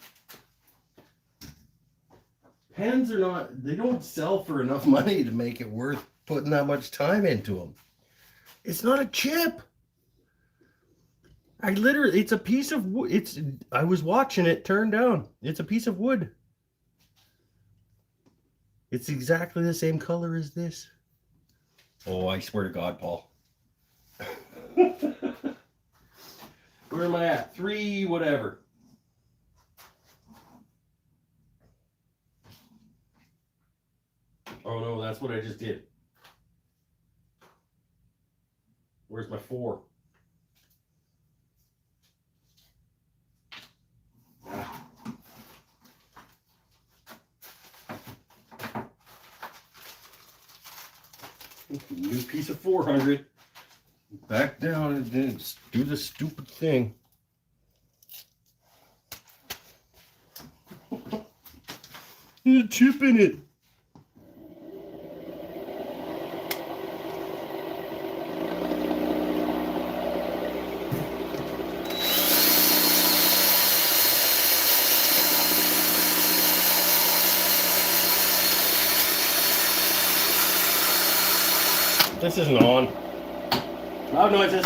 pens are not, they don't sell for enough money to make it worth putting that much time into them. It's not a chip. It's a piece of wood. I was watching it turn down. It's a piece of wood. It's exactly the same color as this. Oh, I swear to God, Paul. Where am I at? 3 whatever. Oh no, that's what I just did. Where's my 4? New piece of 400. Back down and then do the stupid thing. There's a chip in it. This isn't on. Loud noises.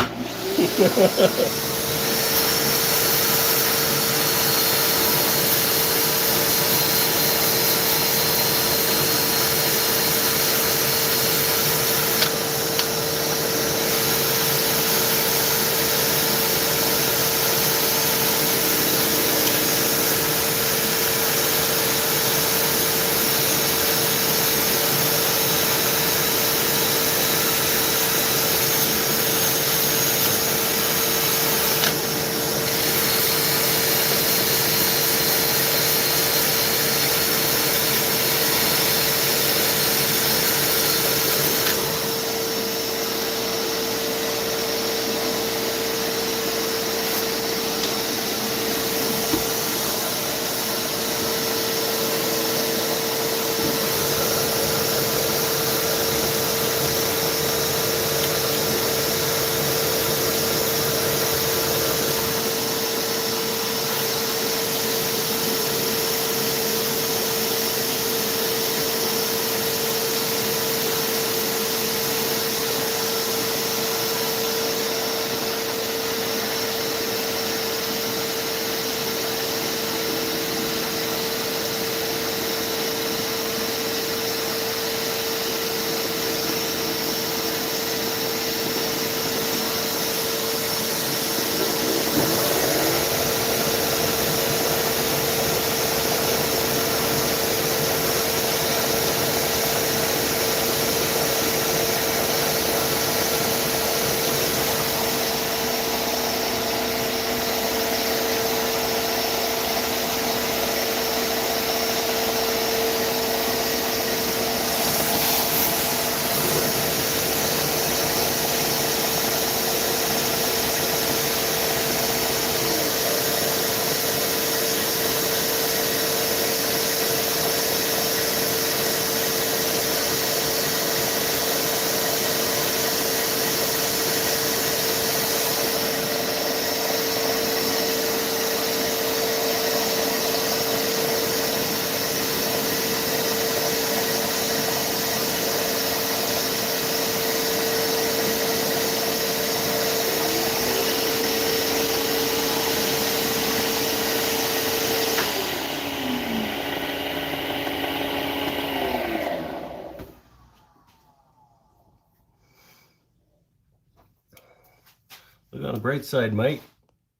Look on the bright side, Mike.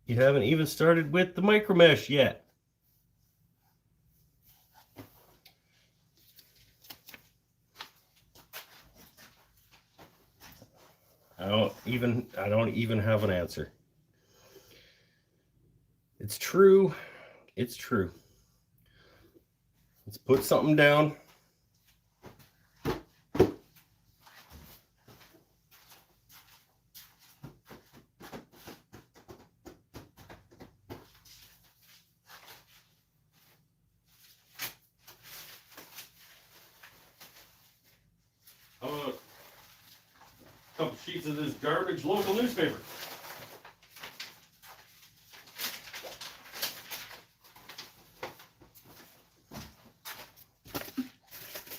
You haven't even started with the micro mesh yet. I don't even have an answer. It's true. It's true. Let's put something down. How about a couple sheets of this garbage local newspaper?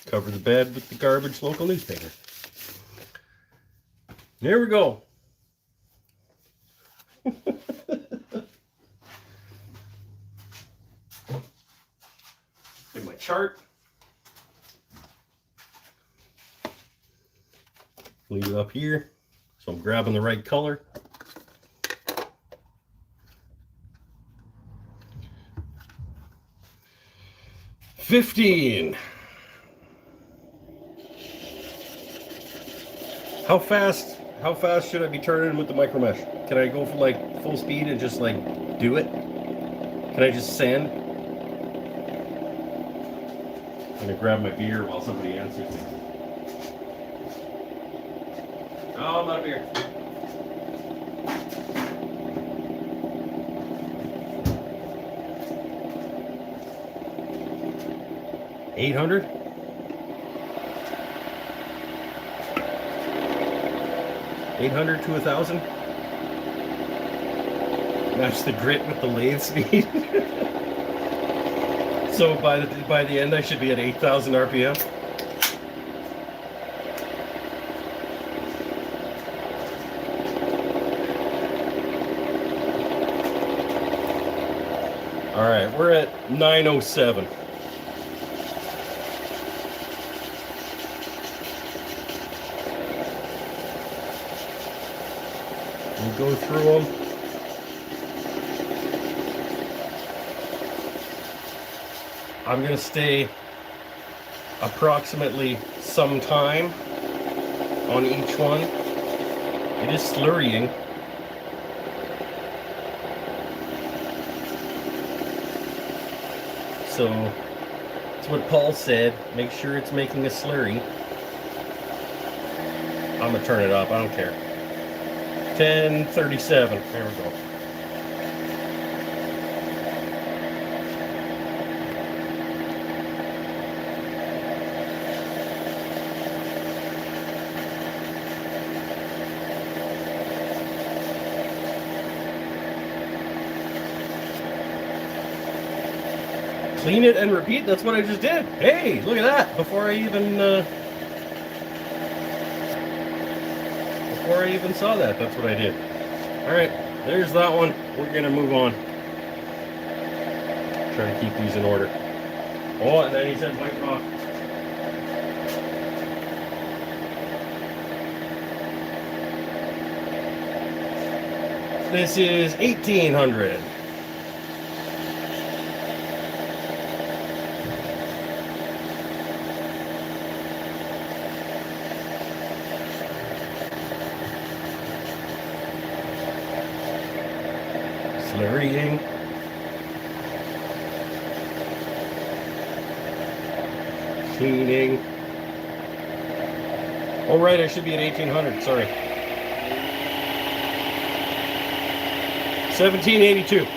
Cover the bed with the garbage local newspaper. There we go. Get my chart. Leave it up here. So I'm grabbing the right color. $15. How fast should I be turning with the micro mesh? Can I go for like full speed and just like do it? Can I just sand? I'm gonna grab my beer while somebody answers me. No, I'm not a beer. $800? $800 to $1,000? Match the grit with the lathe speed. So by the end I should be at 8,000 RPM. All right, we're at 907. We'll go through them. I'm going to stay approximately some time on each one. It is slurrying. So that's what Paul said. Make sure it's making a slurry. I'm going to turn it up. I don't care. 1037. There we go. Clean it and repeat. That's what I just did. Hey, look at that. Before I even saw that, that's what I did. All right, there's that one. We're gonna move on. Try to keep these in order. Oh, and then he said white rock. This is 1800. Slurrying. Cleaning. Oh, right, I should be at 1800. Sorry. 1782.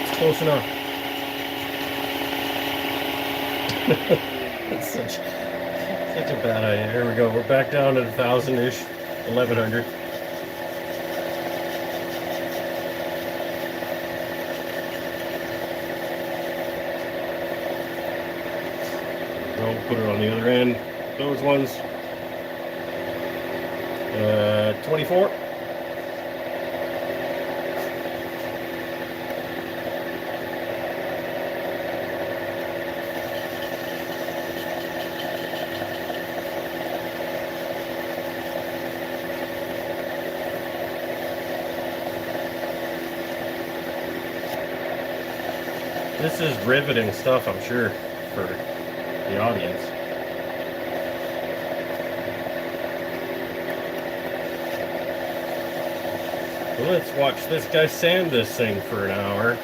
It's close enough. That's such a bad idea. Here we go. We're back down to 1,000-ish, 1,100. Put it on the other end. Those ones. 24. This is riveting stuff, I'm sure, for the audience. Well, let's watch this guy sand this thing for an hour.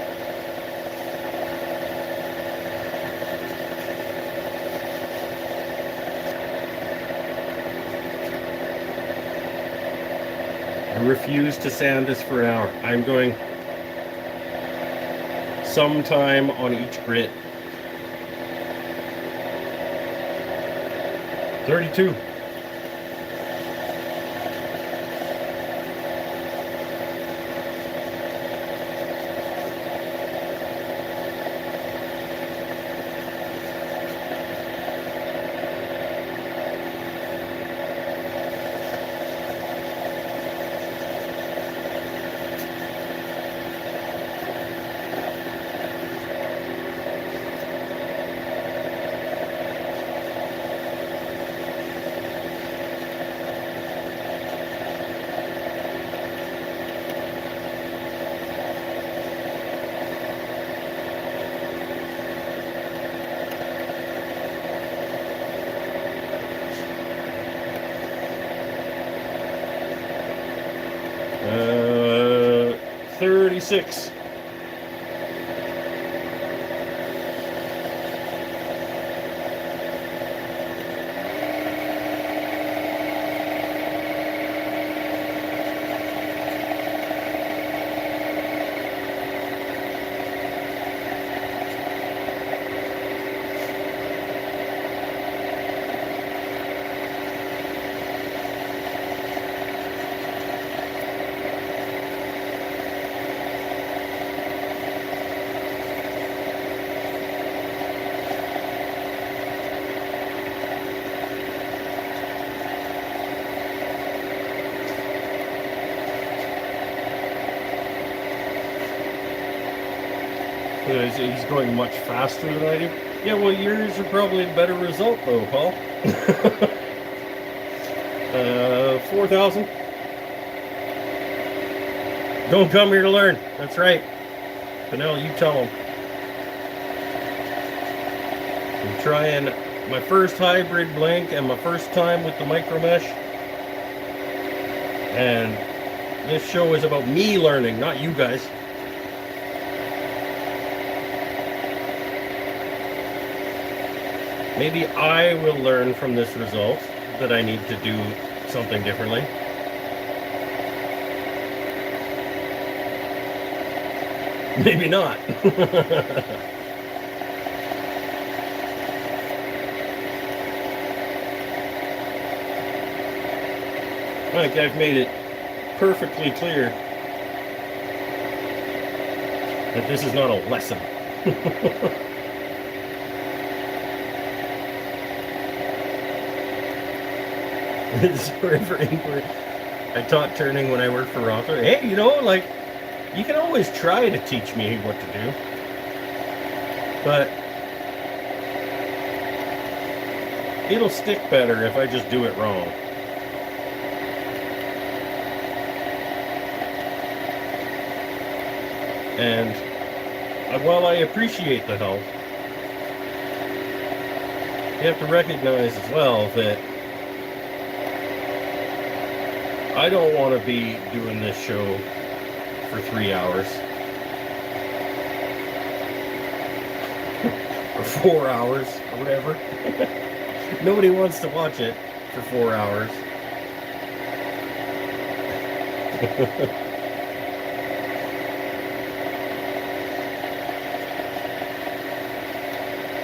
I refuse to sand this for an hour. I'm going sometime on each grit. 32. Uh, 36. He's going much faster than I do. Yeah, well, yours are probably a better result, though, Paul. 4,000. Don't come here to learn. That's right. Pinnell, you tell him. I'm trying my first hybrid blink and my first time with the micro mesh. And this show is about me learning, not you guys. Maybe I will learn from this result that I need to do something differently. Maybe not. I think I've made it perfectly clear that this is not a lesson. For inquiry. I taught turning when I worked for Rother. Hey, you know, like, you can always try to teach me what to do. But it'll stick better if I just do it wrong. And while I appreciate the help, you have to recognize as well that I don't want to be doing this show for 3 hours or 4 hours or whatever. Nobody wants to watch it for 4 hours.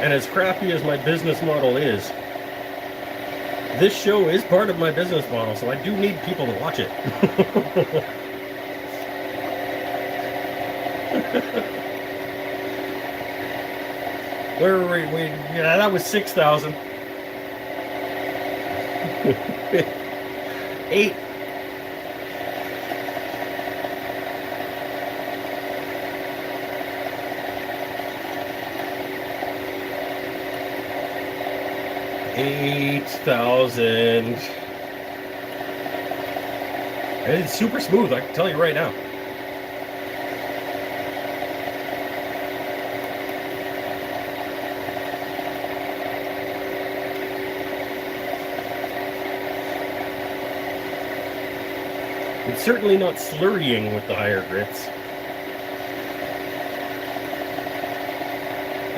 And as crappy as my business model is, this show is part of my business model, so I do need people to watch it. Where were we? Yeah, that was 6,000. 8. $8,000. It's super smooth, I can tell you right now. It's certainly not slurrying with the higher grits.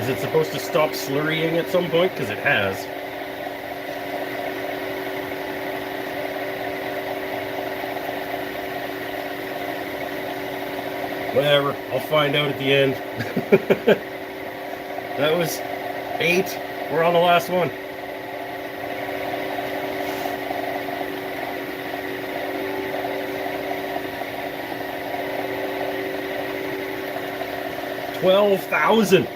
Is it supposed to stop slurrying at some point? Because it has. Whatever, I'll find out at the end. That was 8. We're on the last one. $12,000.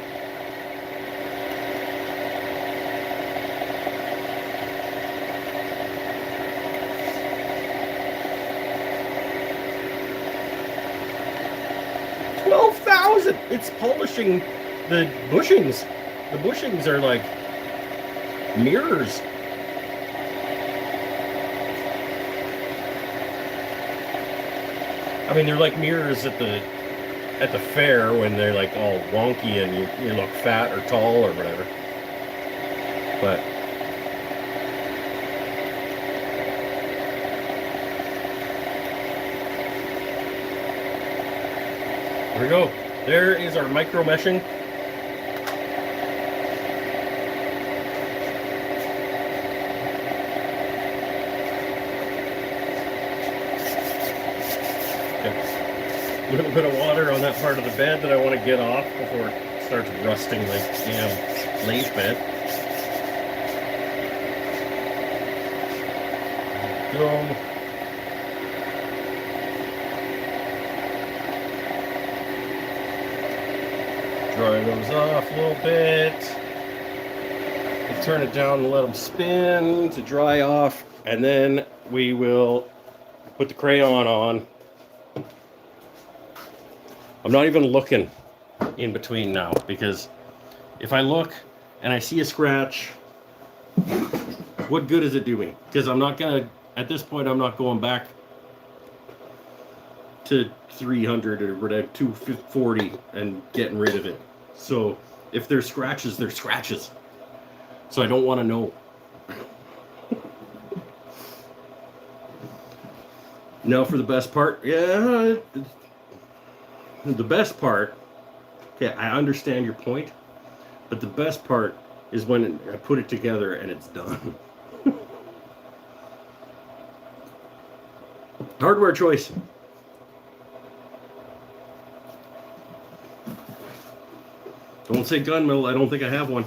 It's polishing the bushings. The bushings are like mirrors. I mean, they're like mirrors at the fair when they're like all wonky and you look fat or tall or whatever. But here we go. There is our micro meshing. Okay. A little bit of water on that part of the bed that I want to get off before it starts rusting like damn lathe bed. There we go. Dry those off a little bit. We'll turn it down and let them spin to dry off, and then we will put the crayon on. I'm not even looking in between now, because if I look and I see a scratch, what good is it doing? Because I'm not gonna, at this point, I'm not going back to 300 or whatever, 240 and getting rid of it. So if there's scratches, there's scratches. So I don't want to know. Now for the best part. Yeah, the best part, okay, I understand your point, but the best part is when I put it together and it's done. Hardware choice. Don't say gunmetal, I don't think I have one.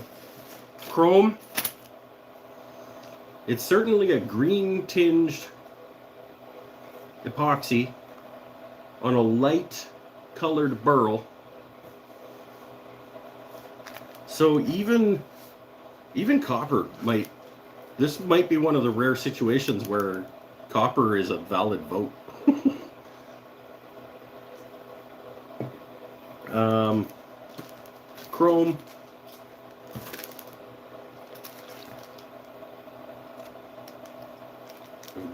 Chrome. It's certainly a green tinged epoxy on a light colored burl. So even copper might, this might be one of the rare situations where copper is a valid vote. Chrome.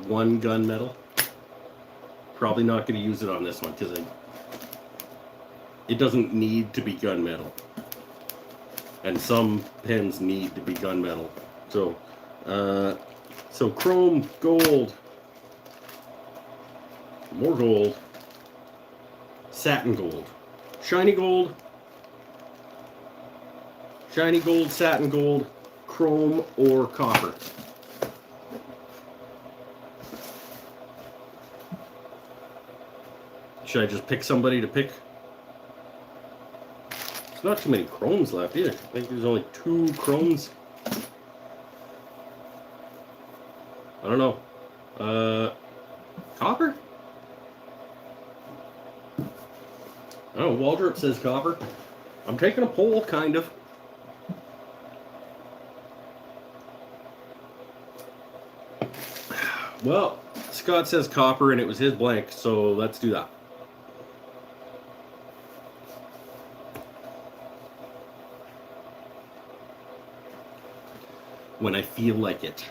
One gunmetal. Probably not going to use it on this one because it doesn't need to be gunmetal. And some pens need to be gunmetal. So, so chrome, gold, more gold, satin gold, shiny gold, satin gold, chrome, or copper. Should I just pick somebody to pick? There's not too many chromes left either. I think there's only 2 chromes. I don't know. Copper? I don't know, Waldrop says copper. I'm taking a poll, kind of. Well, Scott says copper, and it was his blank, so let's do that. When I feel like it.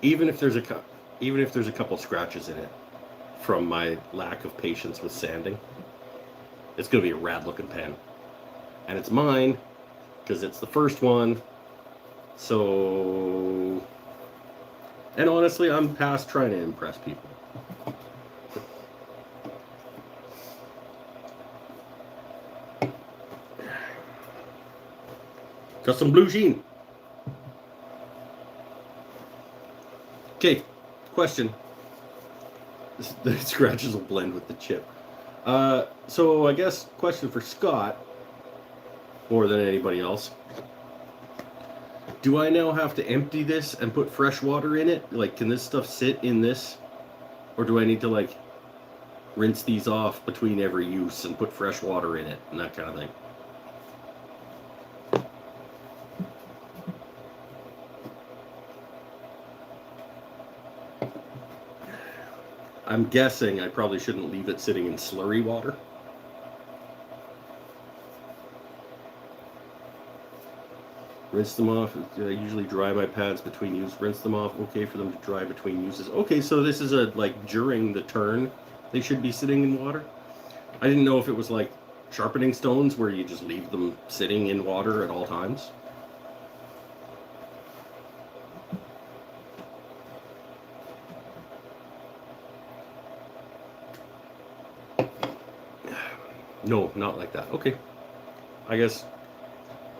Even if there's a couple scratches in it from my lack of patience with sanding, it's going to be a rad looking pen. And it's mine because it's the first one. So And honestly, I'm past trying to impress people. Custom blue sheen. Okay, question. The scratches will blend with the chip. So I guess question for Scott, more than anybody else. Do I now have to empty this and put fresh water in it? Like, can this stuff sit in this? Or do I need to, like, rinse these off between every use and put fresh water in it and that kind of thing? I'm guessing I probably shouldn't leave it sitting in slurry water. Rinse them off. I usually dry my pads between uses. Rinse them off. Okay for them to dry between uses. Okay, so this is a, like, during the turn they should be sitting in water. I didn't know if it was like sharpening stones where you just leave them sitting in water at all times. No, not like that. Okay. I guess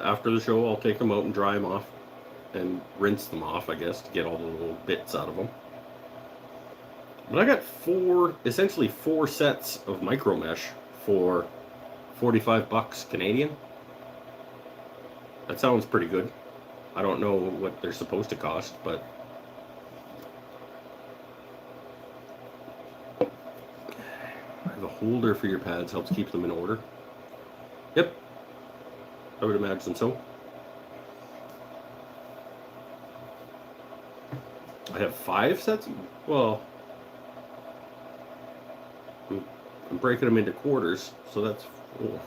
after the show, I'll take them out and dry them off and rinse them off, I guess, to get all the little bits out of them. But I got essentially four sets of micro mesh for $45 Canadian. That sounds pretty good. I don't know what they're supposed to cost, but I have a holder for your pads, helps keep them in order. Yep, I would imagine so. I have 5 sets? Well, I'm breaking them into quarters, so that's 4.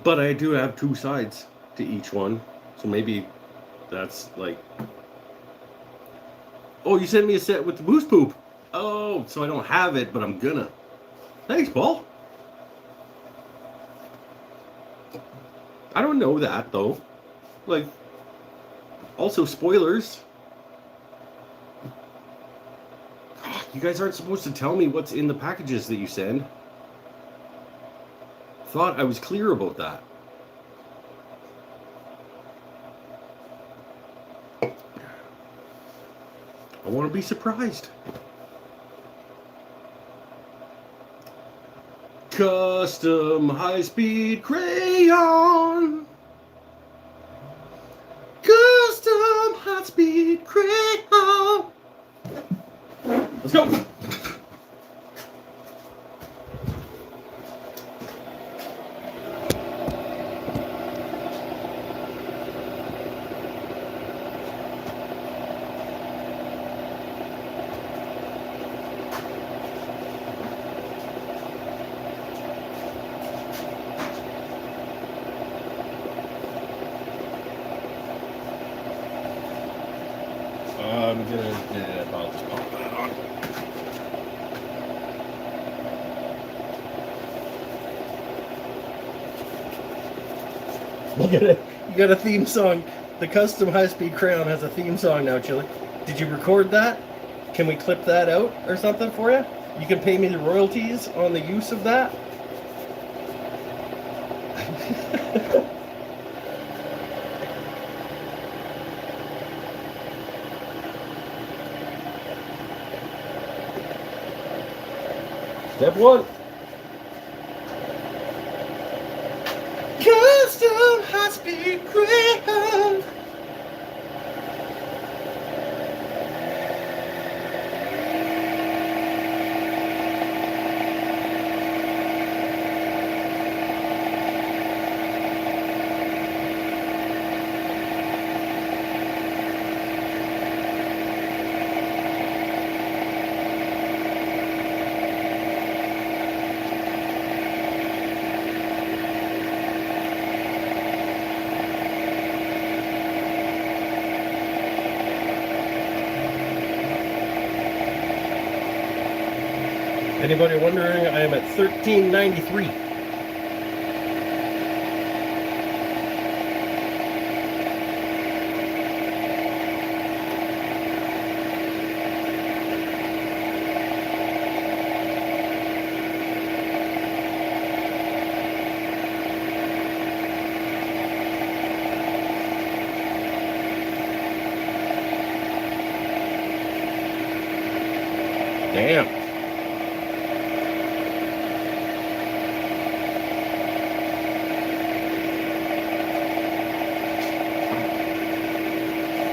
But I do have 2 sides to each one, so maybe that's like... Oh, you sent me a set with the moose poop. Oh, so I don't have it, but I'm gonna. Thanks, Paul. I don't know that, though. Like, also spoilers. You guys aren't supposed to tell me what's in the packages that you send. Thought I was clear about that. I want to be surprised. Custom high-speed crayon. Custom high-speed crayon. Let's go. I'm gonna I'll just pop that on. Look at it. You got a theme song. The custom high-speed crayon has a theme song now, Chili. Did you record that? Can we clip that out or something for you? You can pay me the royalties on the use of that. Step 1. Custom high-speed crayon. Anybody wondering, I am at $13.93. Damn.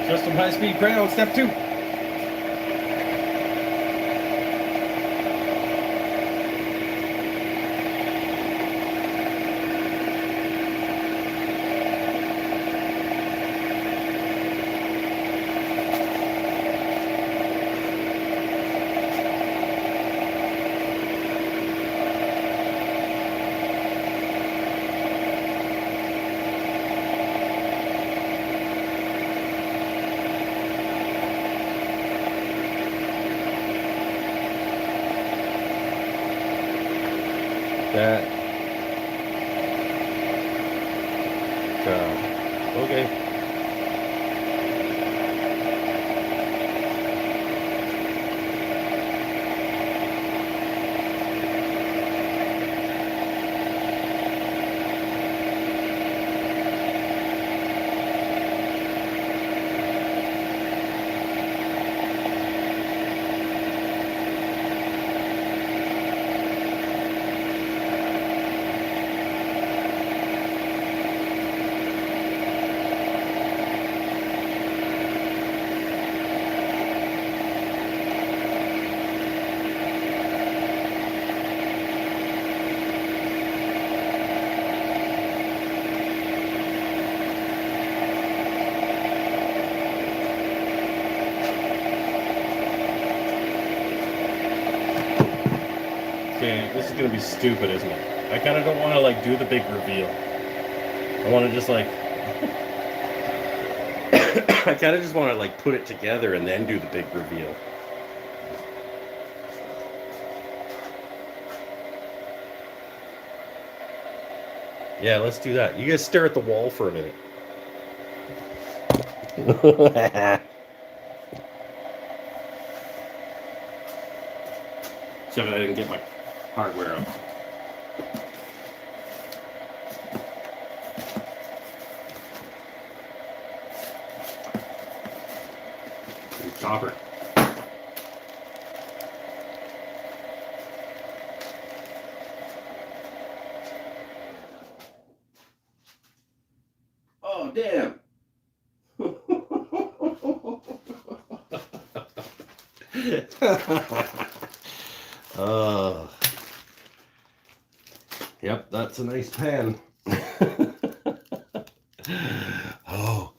Custom high-speed crayon, step 2. That. Okay. Okay, this is gonna be stupid, isn't it? I kind of don't want to like do the big reveal. I want to just like, I kind of just want to like put it together and then do the big reveal. Yeah, let's do that. You guys stare at the wall for a minute. Except I didn't get my hardware up. Chopper. Oh, damn. Yep, that's a nice pan. Oh,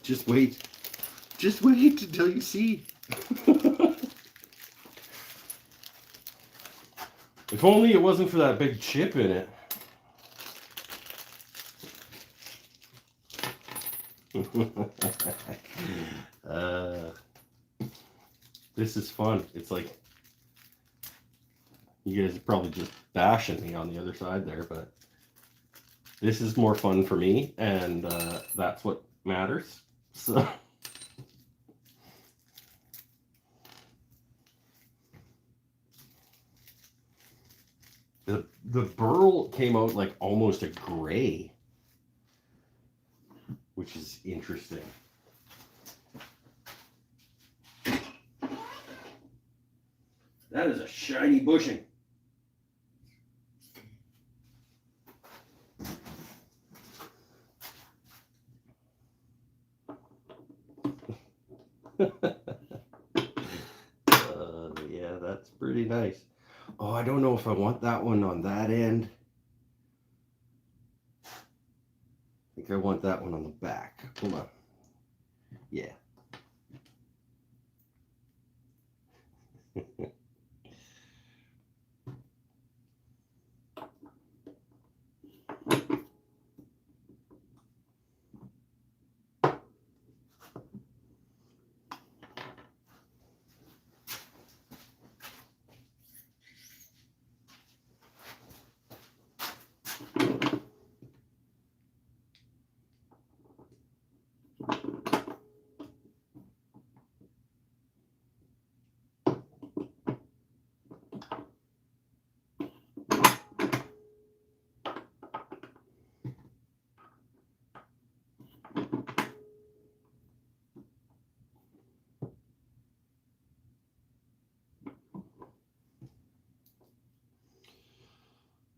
just wait until you see. If only it wasn't for that big chip in it. This is fun. It's like you guys are probably just bashing me on the other side there, but this is more fun for me, and that's what matters. So the burl came out like almost a gray, which is interesting. That is a shiny bushing. Yeah, that's pretty nice. Oh, I don't know if I want that one on that end. I think I want that one on the back. Hold on. Yeah.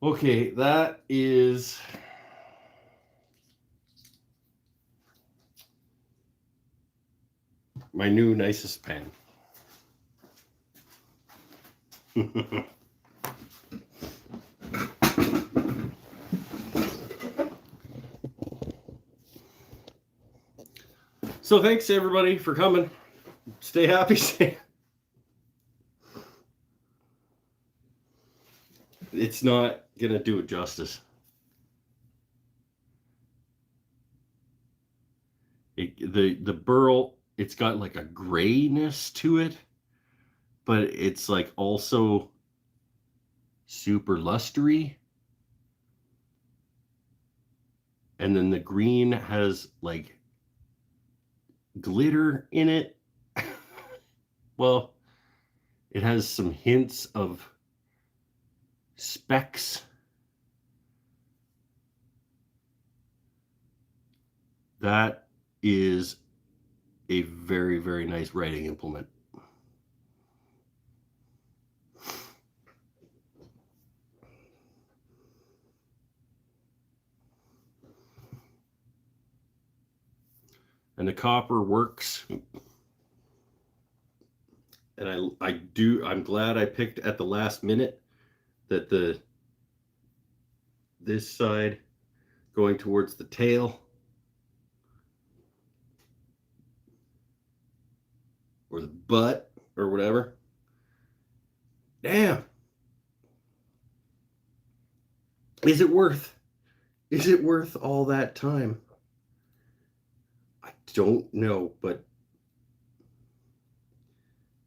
Okay, that is my new nicest pen. So thanks everybody for coming. Stay happy. It's not gonna do it justice. The burl, it's got like a grayness to it, but it's like also super lustery. And then the green has like glitter in it. Well, it has some hints of specks. That is a very, very nice writing implement. And the copper works. And I'm glad I picked at the last minute that this side going towards the tail or the butt or whatever. Damn. Is it worth all that time? I don't know, but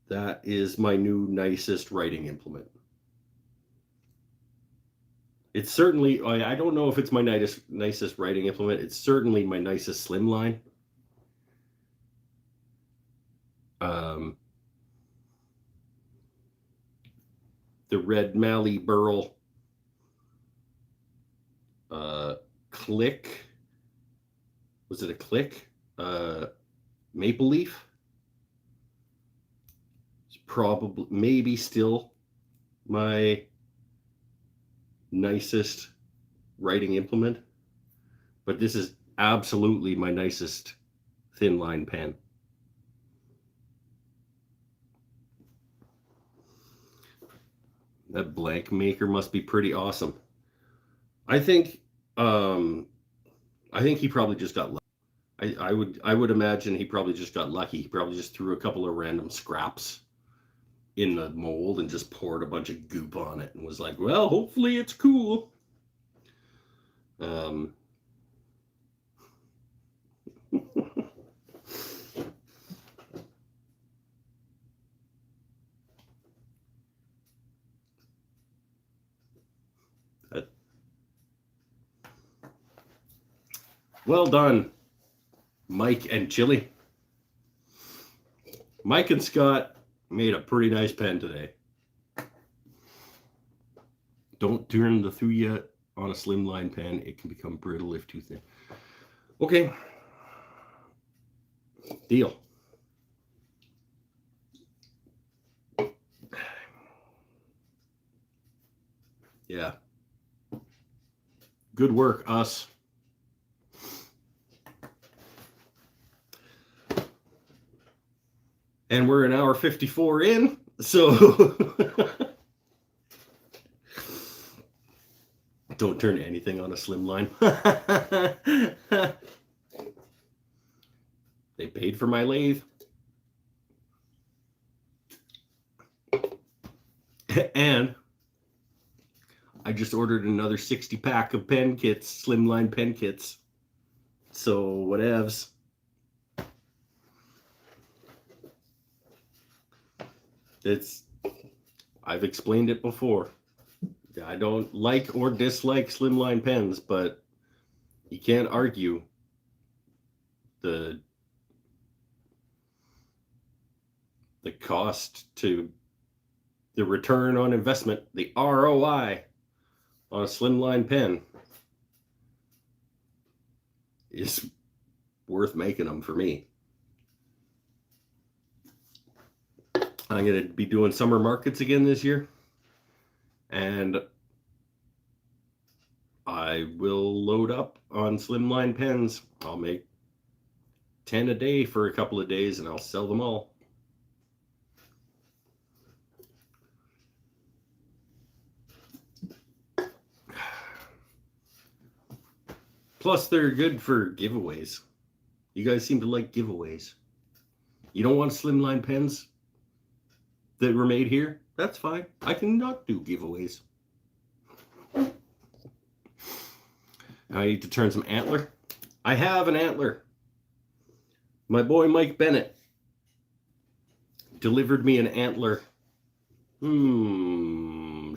that is my new nicest writing implement. It's certainly, I don't know if it's my nicest writing implement. It's certainly my nicest slimline. The red Mali Burl Click. Was it a Click? Maple Leaf. It's probably, maybe still my nicest writing implement, but this is absolutely my nicest thin line pen. That blank maker must be pretty awesome. I think he probably just got lucky. I would imagine he probably just got lucky. He probably just threw a couple of random scraps in the mold and just poured a bunch of goop on it and was like, well, hopefully it's cool. Well done, Mike and Chili. Mike and Scott made a pretty nice pen today. Don't turn the Thuya on a slimline pen. It can become brittle if too thin. Okay. Deal. Yeah. Good work, us. And we're an hour 54 in, so don't turn anything on a slimline. They paid for my lathe. And I just ordered another 60 pack of pen kits, slimline pen kits. So whatevs. I've explained it before. I don't like or dislike slimline pens, but you can't argue the cost to the return on investment, the ROI on a slimline pen is worth making them for me. I'm going to be doing summer markets again this year. And I will load up on slimline pens. I'll make 10 a day for a couple of days and I'll sell them all. Plus, they're good for giveaways. You guys seem to like giveaways. You don't want slimline pens that were made here? That's fine. I can not do giveaways. I need to turn some antler. I have an antler. My boy Mike Bennett delivered me an antler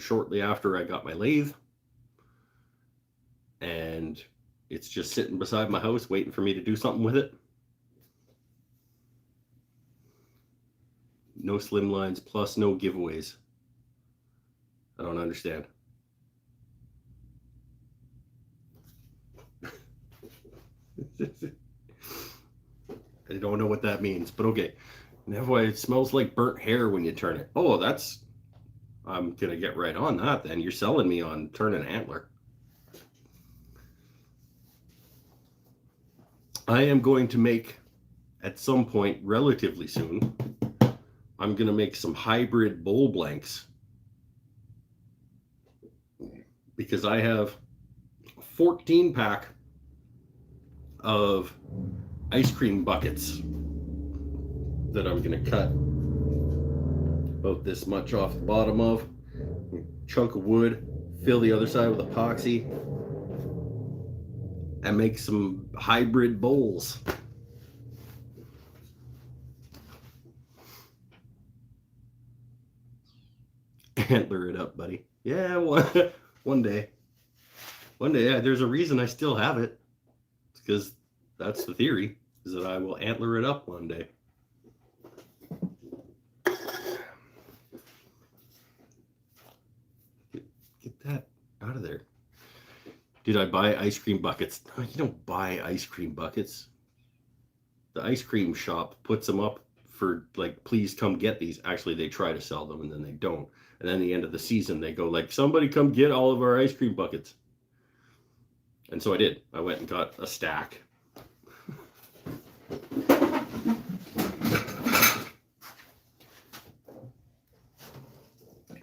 shortly after I got my lathe. And it's just sitting beside my house waiting for me to do something with it. No slimlines plus no giveaways. I don't understand. I don't know what that means, but okay. Now it smells like burnt hair when you turn it. Oh, I'm gonna get right on that then. You're selling me on turning antler. I am going to make, at some point relatively soon, I'm gonna make some hybrid bowl blanks. Because I have a 14 pack of ice cream buckets that I'm gonna cut about this much off the bottom of, a chunk of wood, fill the other side with epoxy, and make some hybrid bowls. Antler it up, buddy. Yeah, one day. One day, yeah, there's a reason I still have it. It's because that's the theory, is that I will antler it up one day. Get that out of there. Did I buy ice cream buckets? No, you don't buy ice cream buckets. The ice cream shop puts them up for, like, please come get these. Actually, they try to sell them and then they don't. And then at the end of the season, they go like, somebody come get all of our ice cream buckets. And so I did. I went and got a stack.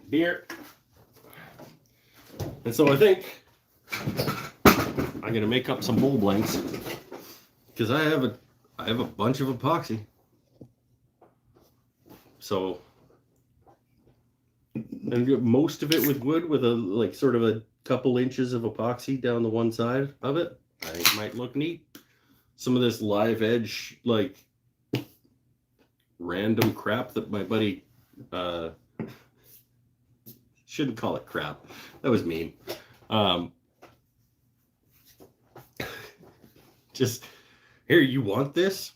Beer. And so I think I'm gonna make up some bowl blanks because I have a bunch of epoxy. So, and most of it with wood, with a like sort of a couple inches of epoxy down the one side of it. I think it might look neat. Some of this live edge, like random crap that my buddy shouldn't call it crap. That was mean. Just, here, you want this?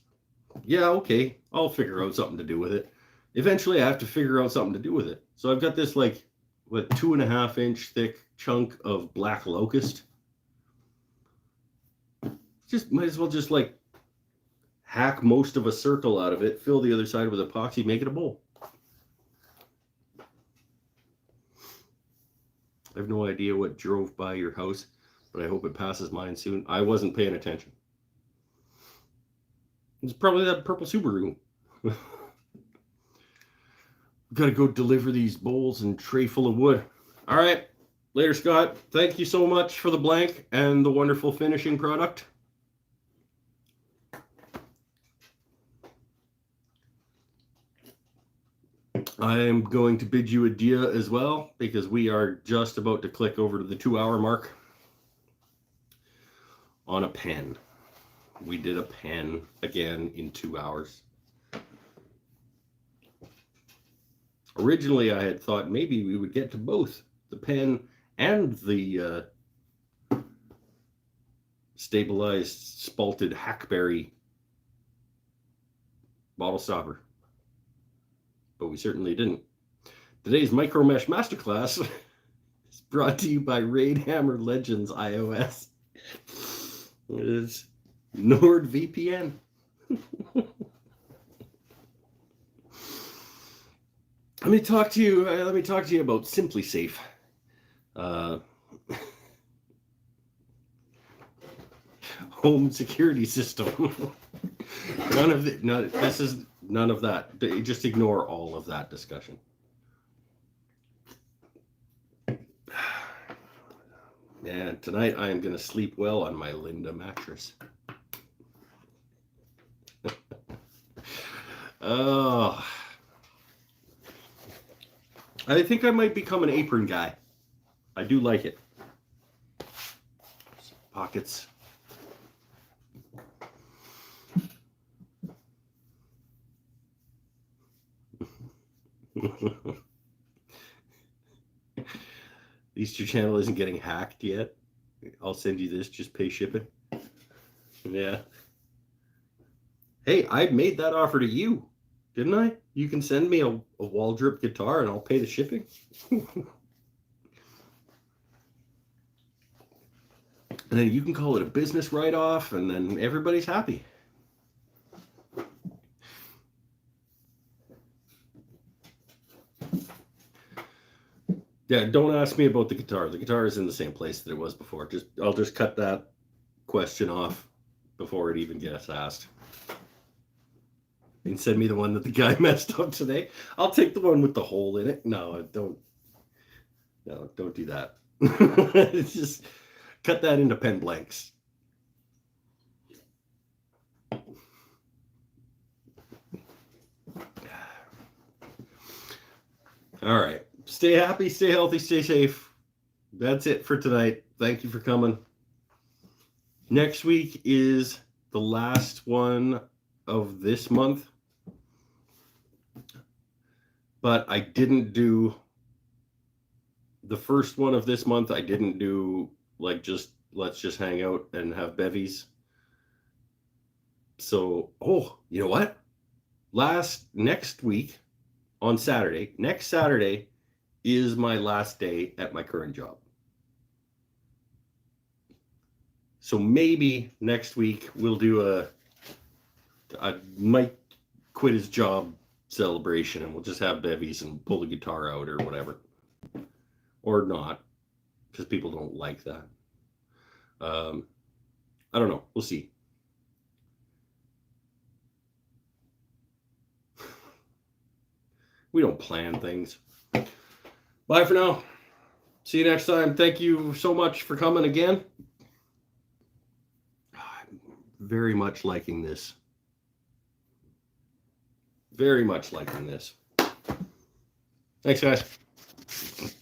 Yeah, okay. I'll figure out something to do with it. Eventually, I have to figure out something to do with it. So I've got this like, what, 2.5 inch thick chunk of black locust. Just might as well just like hack most of a circle out of it, fill the other side with epoxy, make it a bowl. I have no idea what drove by your house, but I hope it passes mine soon. I wasn't paying attention. It's probably that purple Subaru. Got to go deliver these bowls and tray full of wood. All right. Later, Scott. Thank you so much for the blank and the wonderful finishing product. I am going to bid you adieu as well, because we are just about to click over to the 2-hour mark on a pen. We did a pen again in 2 hours. Originally, I had thought maybe we would get to both the pen and the stabilized spalted hackberry bottle stopper, but we certainly didn't. Today's Micromesh Masterclass is brought to you by Raid Hammer Legends iOS. It is NordVPN. Let me talk to you about SimpliSafe. home security system. This is none of that. Just ignore all of that discussion. Man, tonight I am going to sleep well on my Linda mattress. Oh, I think I might become an apron guy. I do like it. Pockets. At least your channel isn't getting hacked yet. I'll send you this, just pay shipping. Yeah. Hey, I made that offer to you, didn't I? You can send me a wall drip guitar and I'll pay the shipping. And then you can call it a business write-off and then everybody's happy. Yeah, don't ask me about the guitar. The guitar is in the same place that it was before. I'll just cut that question off before it even gets asked. And send me the one that the guy messed up today. I'll take the one with the hole in it. No, don't do that. Just cut that into pen blanks. All right. Stay happy, stay healthy, stay safe. That's it for tonight. Thank you for coming. Next week is the last one of this month. But I didn't do the first one of this month. I didn't do like let's just hang out and have bevies. So, you know what? Next week on Saturday, next Saturday is my last day at my current job. So maybe next week we'll do I might quit his job celebration and we'll just have bevies and pull the guitar out or whatever. Or not, because people don't like that. I don't know. We'll see. We don't plan things. Bye for now. See you next time. Thank you so much for coming again. I'm very much liking this. Very much liking this. Thanks, guys.